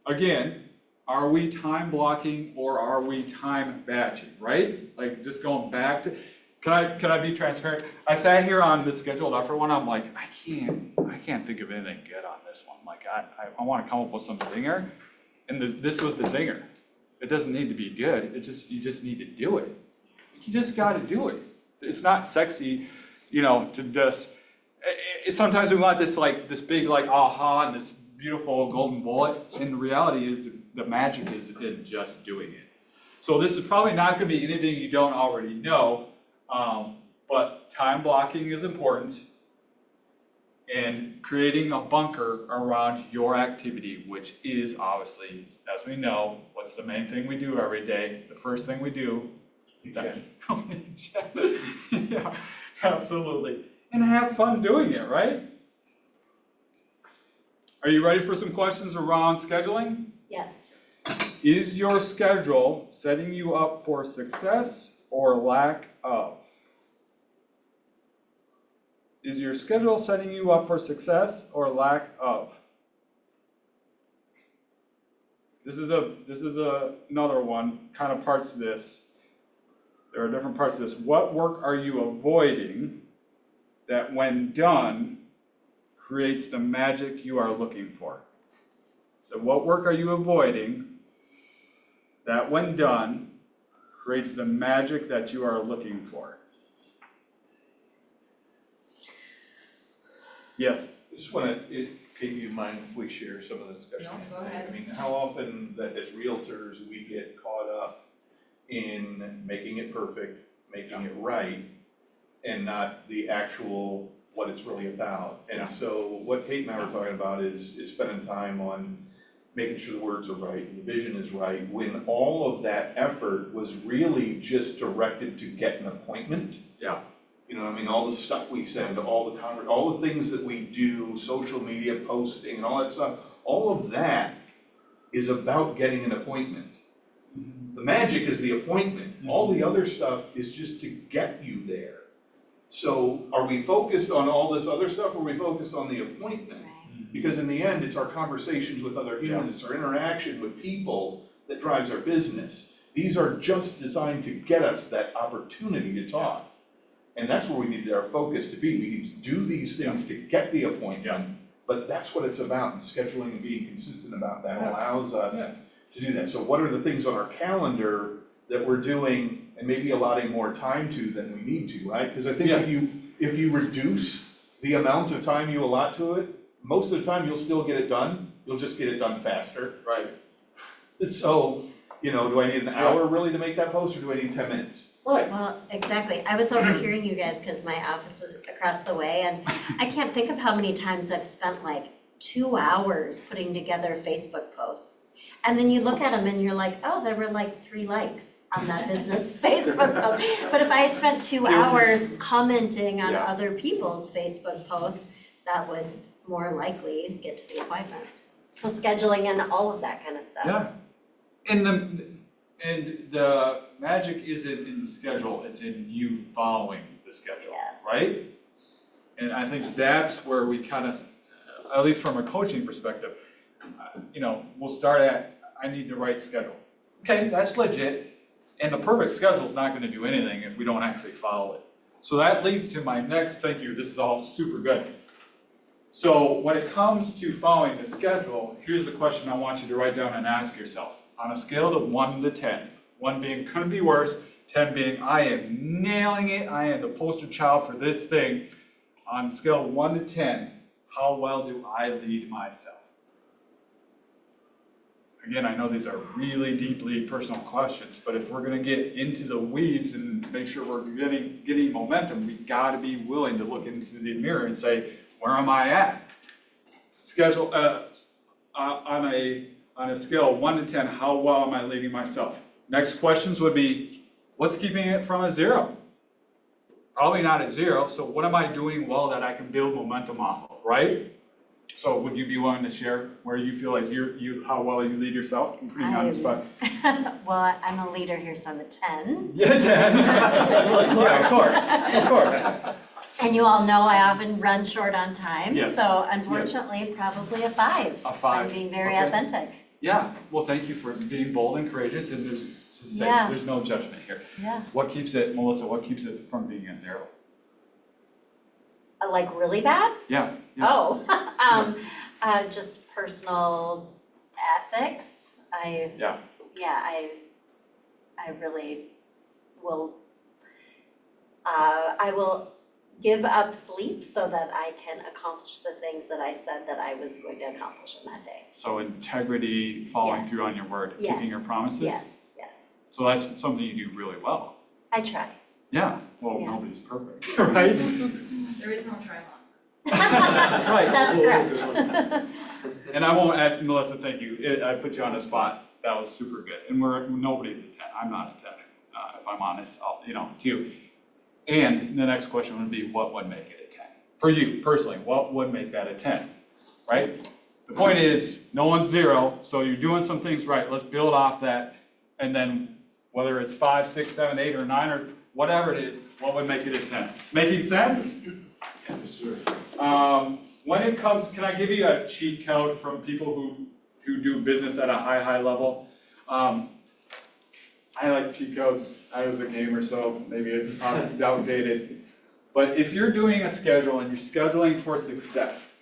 again, are we time blocking or are we time batching, right? Like just going back to, can I be transparent? I sat here on the scheduled effort one, I'm like, I can't think of anything good on this one. Like I want to come up with some zinger, and this was the zinger. It doesn't need to be good, you just need to do it. You just got to do it. It's not sexy, to just, sometimes we want this big aha and this beautiful golden bullet, and the reality is the magic is in just doing it. So this is probably not going to be anything you don't already know, but time blocking is important, and creating a bunker around your activity, which is obviously, as we know, what's the main thing we do every day? The first thing we do. Yeah, absolutely. And have fun doing it, right? Are you ready for some questions around scheduling? Yes. Is your schedule setting you up for success or lack of? Is your schedule setting you up for success or lack of? This is another one, kind of parts to this. There are different parts of this. What work are you avoiding that when done creates the magic you are looking for? So what work are you avoiding that when done creates the magic that you are looking for? Yes? I just want to, do you mind if we share some of the discussion? No, go ahead. I mean, how often that as realtors, we get caught up in making it perfect, making it right, and not the actual, what it's really about. And so what Kate and I were talking about is spending time on making sure the words are right, the vision is right, when all of that effort was really just directed to get an appointment. Yeah. You know, I mean, all the stuff we send, all the things that we do, social media posting and all that stuff, all of that is about getting an appointment. The magic is the appointment. All the other stuff is just to get you there. So are we focused on all this other stuff, or are we focused on the appointment? Because in the end, it's our conversations with other humans, it's our interaction with people that drives our business. These are just designed to get us that opportunity to talk. And that's where we need our focus to be. We need to do these things to get the appointment, but that's what it's about, and scheduling and being consistent about that allows us to do that. So what are the things on our calendar that we're doing and maybe allotting more time to than we need to, right? Because I think if you reduce the amount of time you allot to it, most of the time you'll still get it done, you'll just get it done faster. Right. So, you know, do I need an hour really to make that post, or do I need 10 minutes? Right. Well, exactly. I was overhearing you guys because my office is across the way, and I can't think of how many times I've spent like 2 hours putting together Facebook posts. And then you look at them and you're like, oh, there were like 3 likes on that business Facebook post. But if I had spent 2 hours commenting on other people's Facebook posts, that would more likely get to the appointment. So scheduling and all of that kind of stuff. Yeah. And the magic isn't in the schedule, it's in you following the schedule, right? And I think that's where we kind of, at least from a coaching perspective, you know, we'll start at, I need the right schedule. Okay, that's legit. And the perfect schedule is not going to do anything if we don't actually follow it. So that leads to my next, thank you, this is all super good. So when it comes to following the schedule, here's the question I want you to write down and ask yourself. On a scale of 1 to 10, 1 being couldn't be worse, 10 being I am nailing it, I am the poster child for this thing. On a scale of 1 to 10, how well do I lead myself? Again, I know these are really deeply personal questions, but if we're going to get into the weeds and make sure we're getting momentum, we got to be willing to look into the mirror and say, where am I at? Schedule on a scale of 1 to 10, how well am I leading myself? Next questions would be, what's keeping it from a 0? Probably not a 0, so what am I doing well that I can build momentum off of, right? So would you be willing to share where you feel like how well you lead yourself? I'm putting you on the spot. Well, I'm a leader here, so I'm a 10. Yeah, 10. Yeah, of course. And you all know I often run short on time, Yes. so unfortunately, probably a 5. A 5. I'm being very Okay. authentic. Yeah, well, thank you for being bold and courageous, and there's no judgment here. Yeah. What keeps it, Melissa, what keeps it from being a 0? Like really bad? Yeah. Oh, just personal ethics. I really will, I will give up sleep so that I can accomplish the things that I said that I was going to accomplish in that day. So integrity, following Yes. through on your word, Yes. keeping your promises? Yes. So that's something you do really well. I try. Yeah, well, Yeah. nobody's perfect, right? There is no try loss. Right. That's correct. And I won't ask, Melissa, thank you, I put you on the spot, that was super good. And nobody's a 10, I'm not a 10, if I'm honest, too. And the next question would be, what would make it a 10? For you personally, what would make that a 10, right? The point is, no one's 0, so you're doing some things right, let's build off that, and then whether it's 5, 6, 7, 8, or 9, or whatever it is, what would make it a 10? Making sense? Yes, sir. When it comes, can I give you a cheat code from people who do business at a high level? I like cheat codes. I was a gamer, so maybe it's outdated. But if you're doing a schedule and you're scheduling for success,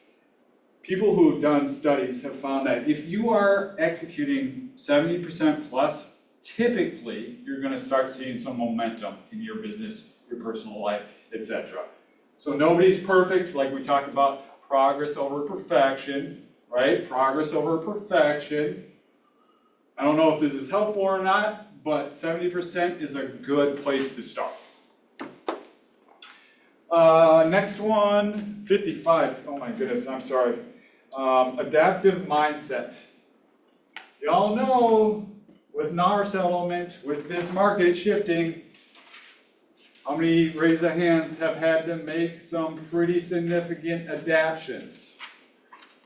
people who've done studies have found that if you are executing 70% plus, typically you're going to start seeing some momentum in your business, your personal life, etc. So nobody's perfect, like we talked about, progress over perfection, right? Progress over perfection. I don't know if this is helpful or not, but 70% is a good place to start. Next one, 55. Oh my goodness, I'm sorry. Adaptive mindset. Y'all know with NAR settlement, with this market shifting, How many, raise their hands, have had to make some pretty significant adaptations?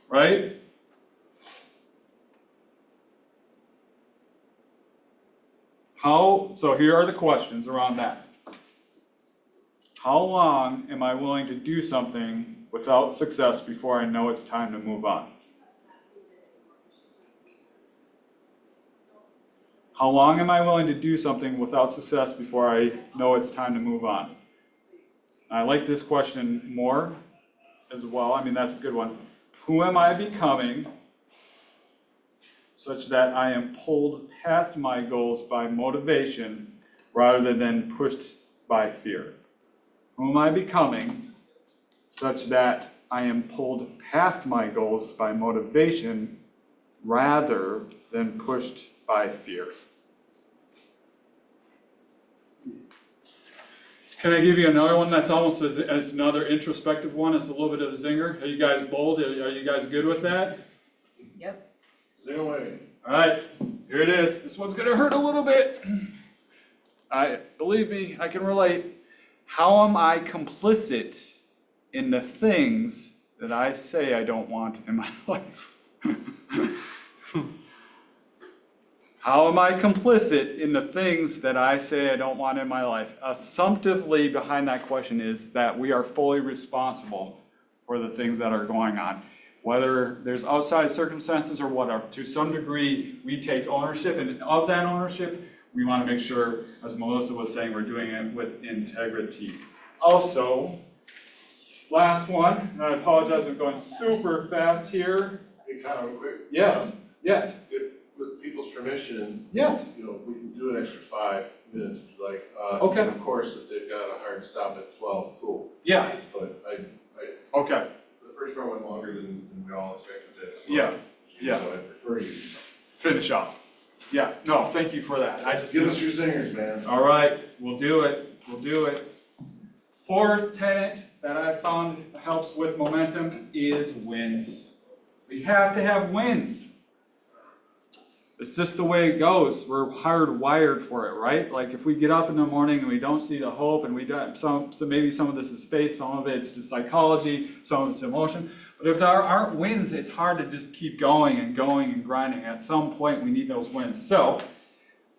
Right? So here are the questions around that. How long am I willing to do something without success before I know it's time to move on? How long am I willing to do something without success before I know it's time to move on? I like this question more as well. I mean, that's a good one. Who am I becoming such that I am pulled past my goals by motivation rather than pushed by fear? Who am I becoming such that I am pulled past my goals by motivation rather than pushed by fear? Can I give you another one that's almost as another introspective one? It's a little bit of a zinger. Are you guys bold? Are you guys good with that? Yep. Zing away. All right, here it is. This one's gonna hurt a little bit. Believe me, I can relate. How am I complicit in the things that I say I don't want in my life? How am I complicit in the things that I say I don't want in my life? Assumptively behind that question is that we are fully responsible for the things that are going on. Whether there's outside circumstances or whatever, to some degree, we take ownership, and of that ownership, we want to make sure, as Melissa was saying, we're doing it with integrity. Also, last one, and I apologize, I'm going super fast here. Hey, Kyle, real quick. Yes, yes, If, with people's permission, yes. you know, we can do an extra 5 minutes if you like. Okay. And of course, if they've got a hard stop at 12, cool. Yeah, But okay, the first part went longer than we all expected it. yeah, yeah. So I prefer you. Finish off. Yeah, no, thank you for that. I just. Give us your singers, man. All right, we'll do it, we'll do it. Fourth tenet that I found helps with momentum is wins. We have to have wins. It's just the way it goes. We're hardwired for it, right? Like if we get up in the morning and we don't see the hope, and we don't, so maybe some of this is faith, some of it's just psychology, some of it's emotion. But if there aren't wins, it's hard to just keep going and going and grinding. At some point, we need those wins. So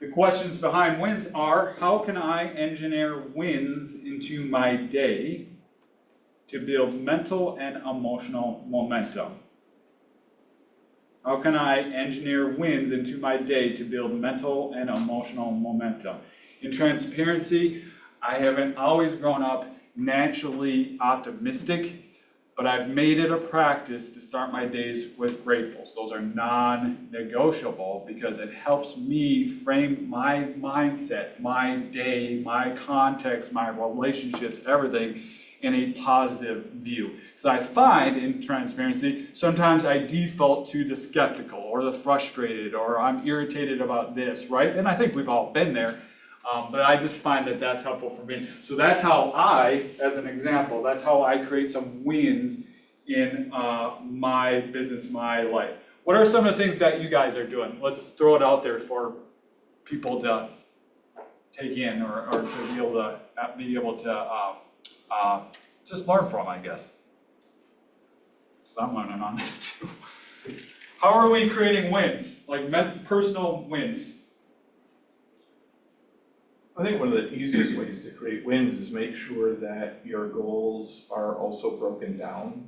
the questions behind wins are, how can I engineer wins into my day to build mental and emotional momentum? How can I engineer wins into my day to build mental and emotional momentum? In transparency, I haven't always grown up naturally optimistic, but I've made it a practice to start my days with gratefuls. Those are non-negotiable because it helps me frame my mindset, my day, my context, my relationships, everything in a positive view. So I find in transparency, sometimes I default to the skeptical or the frustrated or I'm irritated about this, right? And I think we've all been there, but I just find that that's helpful for me. So that's how I, as an example, that's how I create some wins in my business, my life. What are some of the things that you guys are doing? Let's throw it out there for people to take in or to be able to just learn from, I guess. So I'm learning on this too. How are we creating wins, like personal wins? I think one of the easiest ways to create wins is make sure that your goals are also broken down.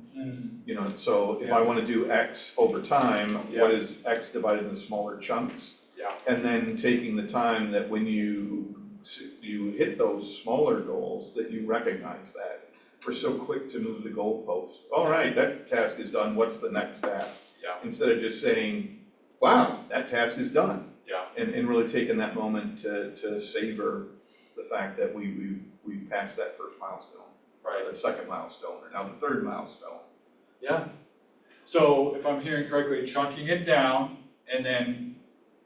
You know, so if I want to do X over time, what is X divided into smaller chunks? Yeah. And then taking the time that when you hit those smaller goals, that you recognize that. We're so quick to move the goalpost. All right, that task is done, what's the next task? Yeah. Instead of just saying, wow, that task is done. Yeah. And really taking that moment to savor the fact that we've passed that first milestone. Right. That second milestone, or now the third milestone. Yeah. So if I'm hearing correctly, chunking it down and then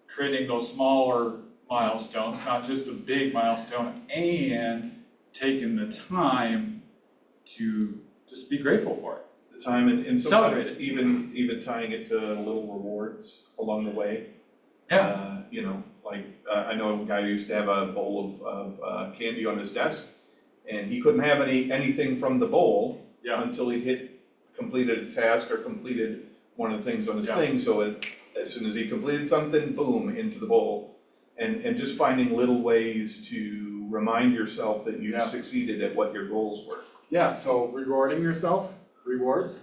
creating those smaller milestones, not just the big milestone, and taking the time to just be grateful for it. The time and sometimes Celebrate it. even tying it to little rewards along the way. Yeah. You know, like I know a guy who used to have a bowl of candy on his desk, And he couldn't have anything from the bowl Yeah. until he completed a task or completed one of the things on his Yeah. thing. So as soon as he completed something, boom, into the bowl. And just finding little ways to remind yourself that you Yeah. succeeded at what your goals were. Yeah, so rewarding yourself, rewards,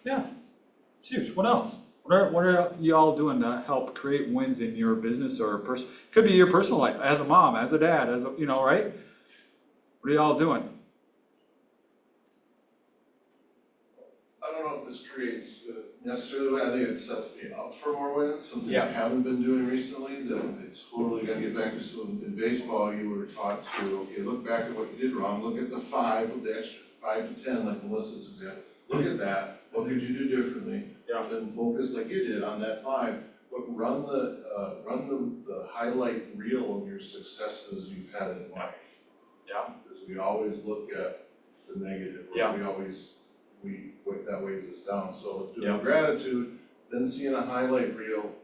yeah, it's huge. What else? What are y'all doing to help create wins in your business or could be your personal life, as a mom, as a dad, as a, right? What are y'all doing? I don't know if this creates necessarily, I think it sets me up for more wins, something Yeah. I haven't been doing recently, that I totally gotta get back to. So in baseball, you were taught to, okay, look back at what you did wrong, look at the 5 with the extra 5 to 10, like Melissa's example. Look at that, what could you do differently? Yeah. Then focus like you did on that 5, but run the highlight reel of your successes you've had in life. Yeah. Because we always look at the negative, or Yeah. that weighs us down. So doing Yeah. gratitude, then seeing a highlight reel.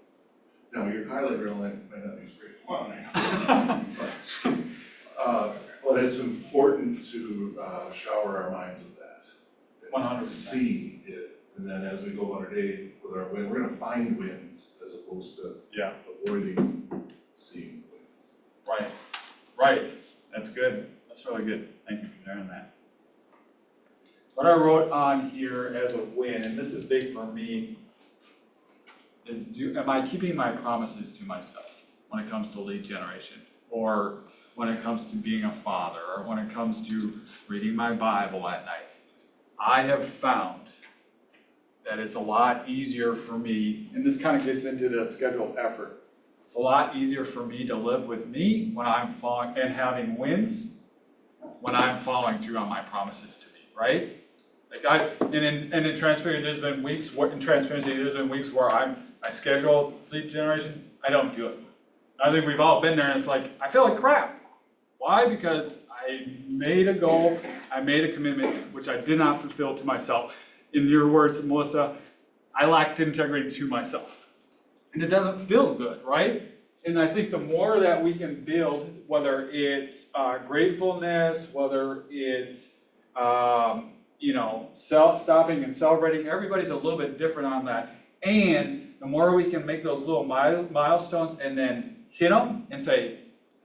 Now, your highlight reel might not be straight fun, but it's important to shower our minds with that. And 100%. see it, and then as we go on our day with our win, we're gonna find wins as opposed to Yeah, avoiding seeing wins. right, that's good, that's really good, thank you for sharing that. What I wrote on here as a win, and this is big for me, is am I keeping my promises to myself when it comes to lead generation? Or when it comes to being a father, or when it comes to reading my Bible at night? I have found that it's a lot easier for me, and this kind of gets into the scheduled effort. It's a lot easier for me to live with me when I'm following and having wins when I'm following through on my promises to me, right? Like in transparency, there's been weeks where I schedule lead generation, I don't do it. I think we've all been there, and it's like, I feel like crap. Why? Because I made a goal, I made a commitment, which I did not fulfill to myself. In your words, Melissa, I lacked integrity to myself. And it doesn't feel good, right? And I think the more that we can build, whether it's gratefulness, whether it's stopping and celebrating, everybody's a little bit different on that. And the more we can make those little milestones and then hit them and say,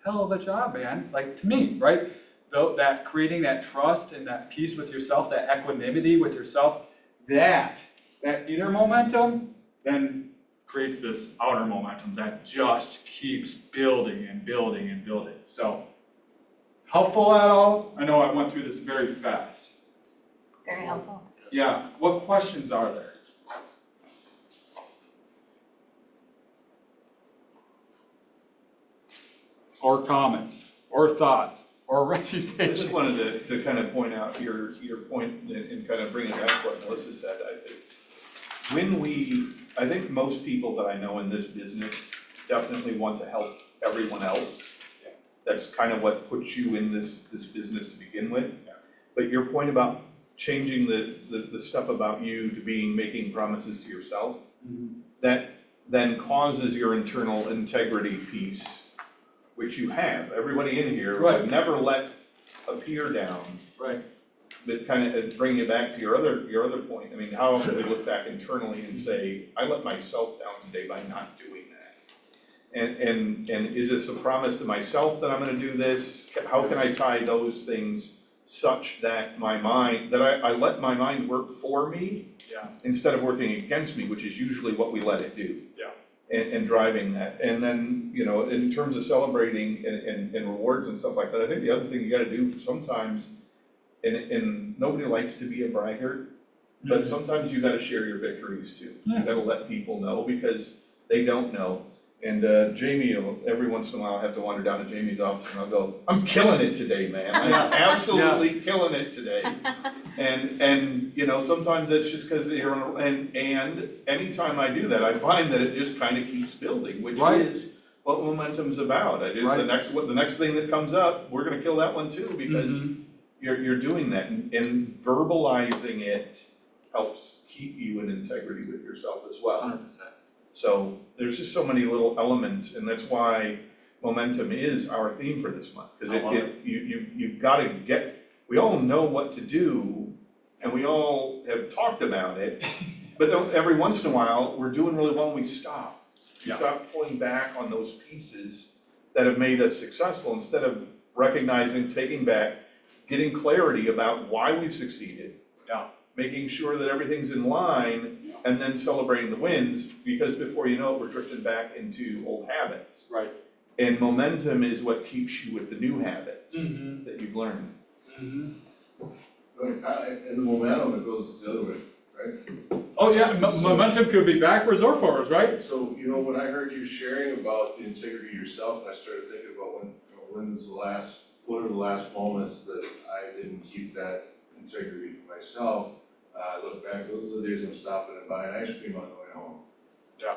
hell of a job, man, like to me, right? That creating that trust and that peace with yourself, that equanimity with yourself, that inner momentum then creates this outer momentum that just keeps building and building and building. So, helpful at all? I know I went through this very fast. Very helpful. Yeah, what questions are there? Or comments, or thoughts, or refutations? I just wanted to kind of point out your point and kind of bring it back to what Melissa said. I think most people that I know in this business definitely want to help everyone else. That's kind of what puts you in this business to begin with. Yeah. But your point about changing the stuff about you to making promises to yourself, that then causes your internal integrity piece, which you have. Everybody in here Right. would never let a peer down. Right. But kind of bring you back to your other point. I mean, how often we look back internally and say, I let myself down today by not doing that. And is this a promise to myself that I'm gonna do this? How can I tie those things such that I let my mind work for me Yeah. instead of working against me, which is usually what we let it do. Yeah. And driving that. And then, in terms of celebrating and rewards and stuff like that, I think the other thing you gotta do sometimes, and nobody likes to be a braggart, but sometimes you gotta share your victories too. You gotta let people know because they don't know. And Jamie, every once in a while, I have to wander down to Jamie's office and I'll go, I'm killing it today, man. I'm absolutely killing it today. And sometimes that's just because and anytime I do that, I find that it just kind of keeps building, which is what momentum's about. The next thing that comes up, we're gonna kill that one too because you're doing that, and verbalizing it helps keep you in integrity with yourself as well. 100%. So there's just so many little elements, and that's why momentum is our theme for this month. Because you've got to we all know what to do, and we all have talked about it, but every once in a while, we're doing really well and we stop. We Yeah. stop pulling back on those pieces that have made us successful, instead of recognizing, taking back, getting clarity about why we've succeeded. Yeah. Making sure that everything's in line, and then celebrating the wins, because before you know it, we're drifting back into old habits. Right. And momentum is what keeps you with the new habits Mm-hmm. that you've learned. Mm-hmm. And the momentum, it goes the other way, right? Oh, yeah, momentum could be backwards or forwards, right? So, you know, when I heard you sharing about the integrity of yourself, and I started thinking about what are the last moments that I didn't keep that integrity for myself. I look back, those are the days I'm stopping and buying ice cream on the way home. Yeah.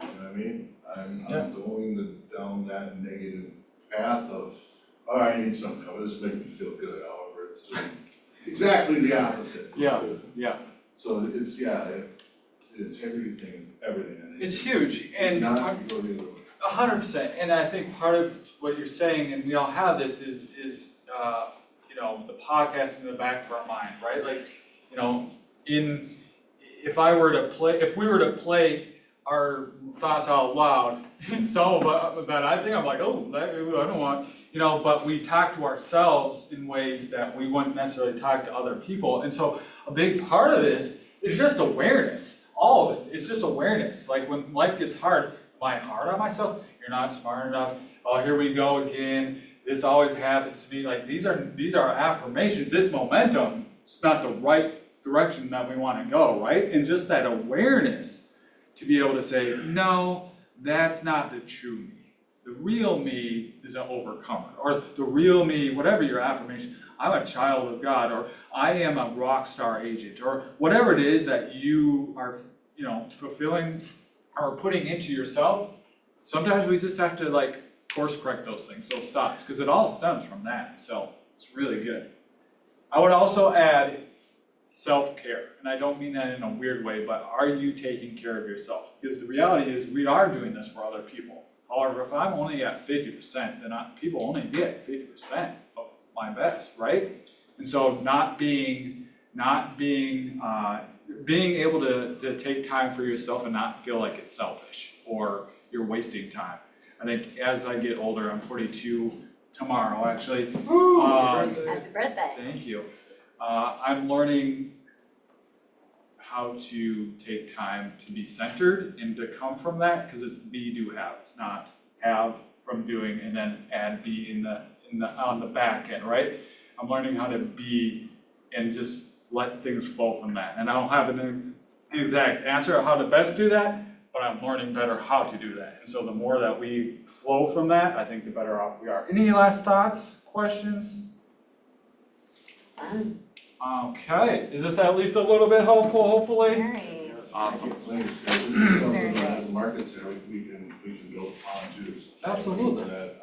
You know what I mean? I'm Yeah. going down that negative path of, oh, I need something, this makes me feel good, however, it's doing exactly the opposite. Yeah, yeah. So it's, the integrity thing is everything. I think. It's huge, and Not to go the other way. 100%, and I think part of what you're saying, and we all have this, is you know, the podcast in the back of our mind, right? Like, you know, if we were to play our thoughts out loud, some of that I think I'm like, oh, I don't want, you know, but we talk to ourselves in ways that we wouldn't necessarily talk to other people, and so a big part of this is just awareness. All of it, it's just awareness. Like when life gets hard, am I hard on myself? You're not smart enough. Oh, here we go again. This always happens to me. Like these are affirmations. It's momentum. It's not the right direction that we want to go, right? And just that awareness to be able to say, no, that's not the true me. The real me is an overcomer, or the real me, whatever your affirmation. I'm a child of God, or I am a rock star agent, or whatever it is that you are, you know, fulfilling or putting into yourself. Sometimes we just have to like course correct those things, those thoughts, because it all stems from that. So it's really good. I would also add self-care, and I don't mean that in a weird way, but are you taking care of yourself? Because the reality is we are doing this for other people. However, if I'm only at 50%, then people only get 50% of my best, right? And so being able to take time for yourself and not feel like it's selfish or you're wasting time. I think as I get older, I'm 42 tomorrow, actually. Happy birthday. Thank you. I'm learning how to take time to be centered and to come from that, because it's be, do, have. It's not have from doing and then add be on the back end, right? I'm learning how to be and just let things flow from that. And I don't have an exact answer of how to best do that, but I'm learning better how to do that. And so the more that we flow from that, I think the better off we are. Any last thoughts, questions? Okay, is this at least a little bit helpful, hopefully? Very. Awesome. This is something that as a market there, we can build upon too. So Absolutely. That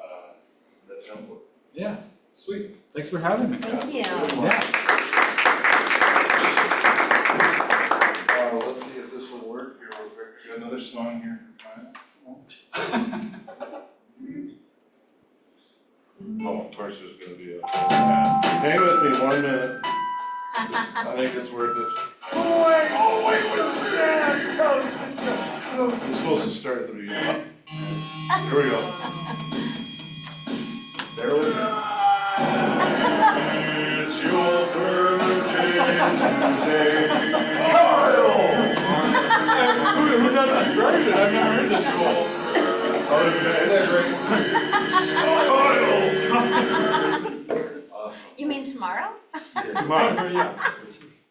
template. Yeah, sweet. Thanks for having me. Thank you. Yeah. Let's see if this will work here real quick. We got another song here for Kyle. Oh, of course there's gonna be a, hang with me 1 minute. I think it's worth it. Oh wait, it's supposed to start at the beginning. Here we go. Bear with me. It's your birthday today, Kyle! Who does this right? I've never heard this before. Oh, isn't that great? Kyle! Awesome. You mean tomorrow? Yeah.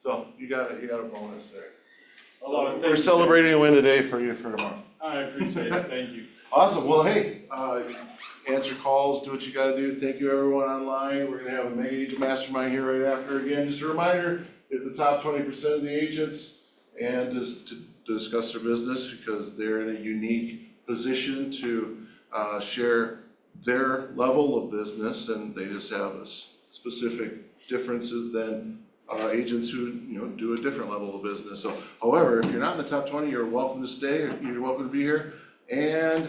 So you got a bonus there. I love it. We're celebrating a win today for you for tomorrow. I appreciate it. Thank you. Awesome. Well, hey, answer calls, do what you gotta do. Thank you everyone online. We're gonna have a Mega Agent Mastermind here right after. Again, just a reminder, it's the top 20% of the agents and just to discuss their business because they're in a unique position to share their level of business, and they just have specific differences than agents who do a different level of business. So, however, if you're not in the top 20, you're welcome to stay. You're welcome to be here and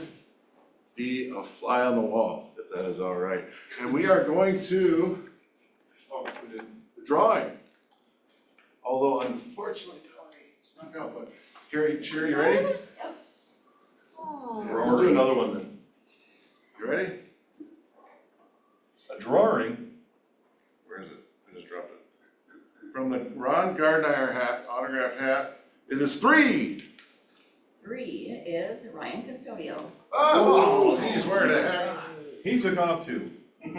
be a fly on the wall, if that is all right. And we are going to The drawing. Although unfortunately, Tony snuck out, but Sherry, you ready? Oh. We'll do another one then. You ready? A drawing? Where is it? I just dropped it. From the Ron Gardner hat, autographed hat, it is 3. 3 is Ryan Custodio. Oh, he's wearing a hat. He took off too. All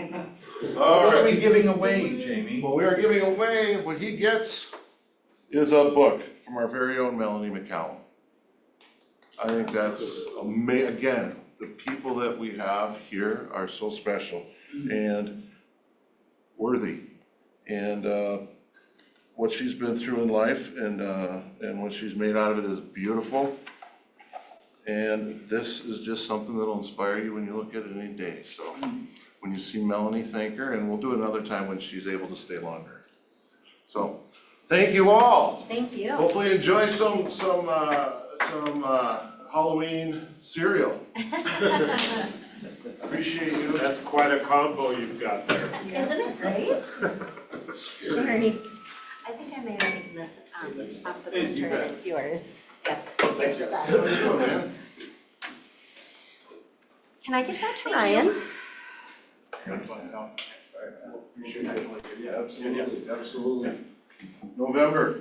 What are right. we giving away, Jamie? Well, we are giving away, what he gets is a book from our very own Melanie McCallum. I think that's again, the people that we have here are so special and worthy. And what she's been through in life and what she's made out of it is beautiful. And this is just something that'll inspire you when you look at it any day. So when you see Melanie, thank her, and we'll do it another time when she's able to stay longer. So, thank you all. Thank you. Hopefully enjoy some Halloween cereal. Appreciate you. That's quite a combo you've got there. Isn't it great? Sherry, I think I may have taken this off the Hey, you printer, bet. it's yours. Yes. Thanks, man. Can I get that to Ryan? Absolutely, absolutely. November,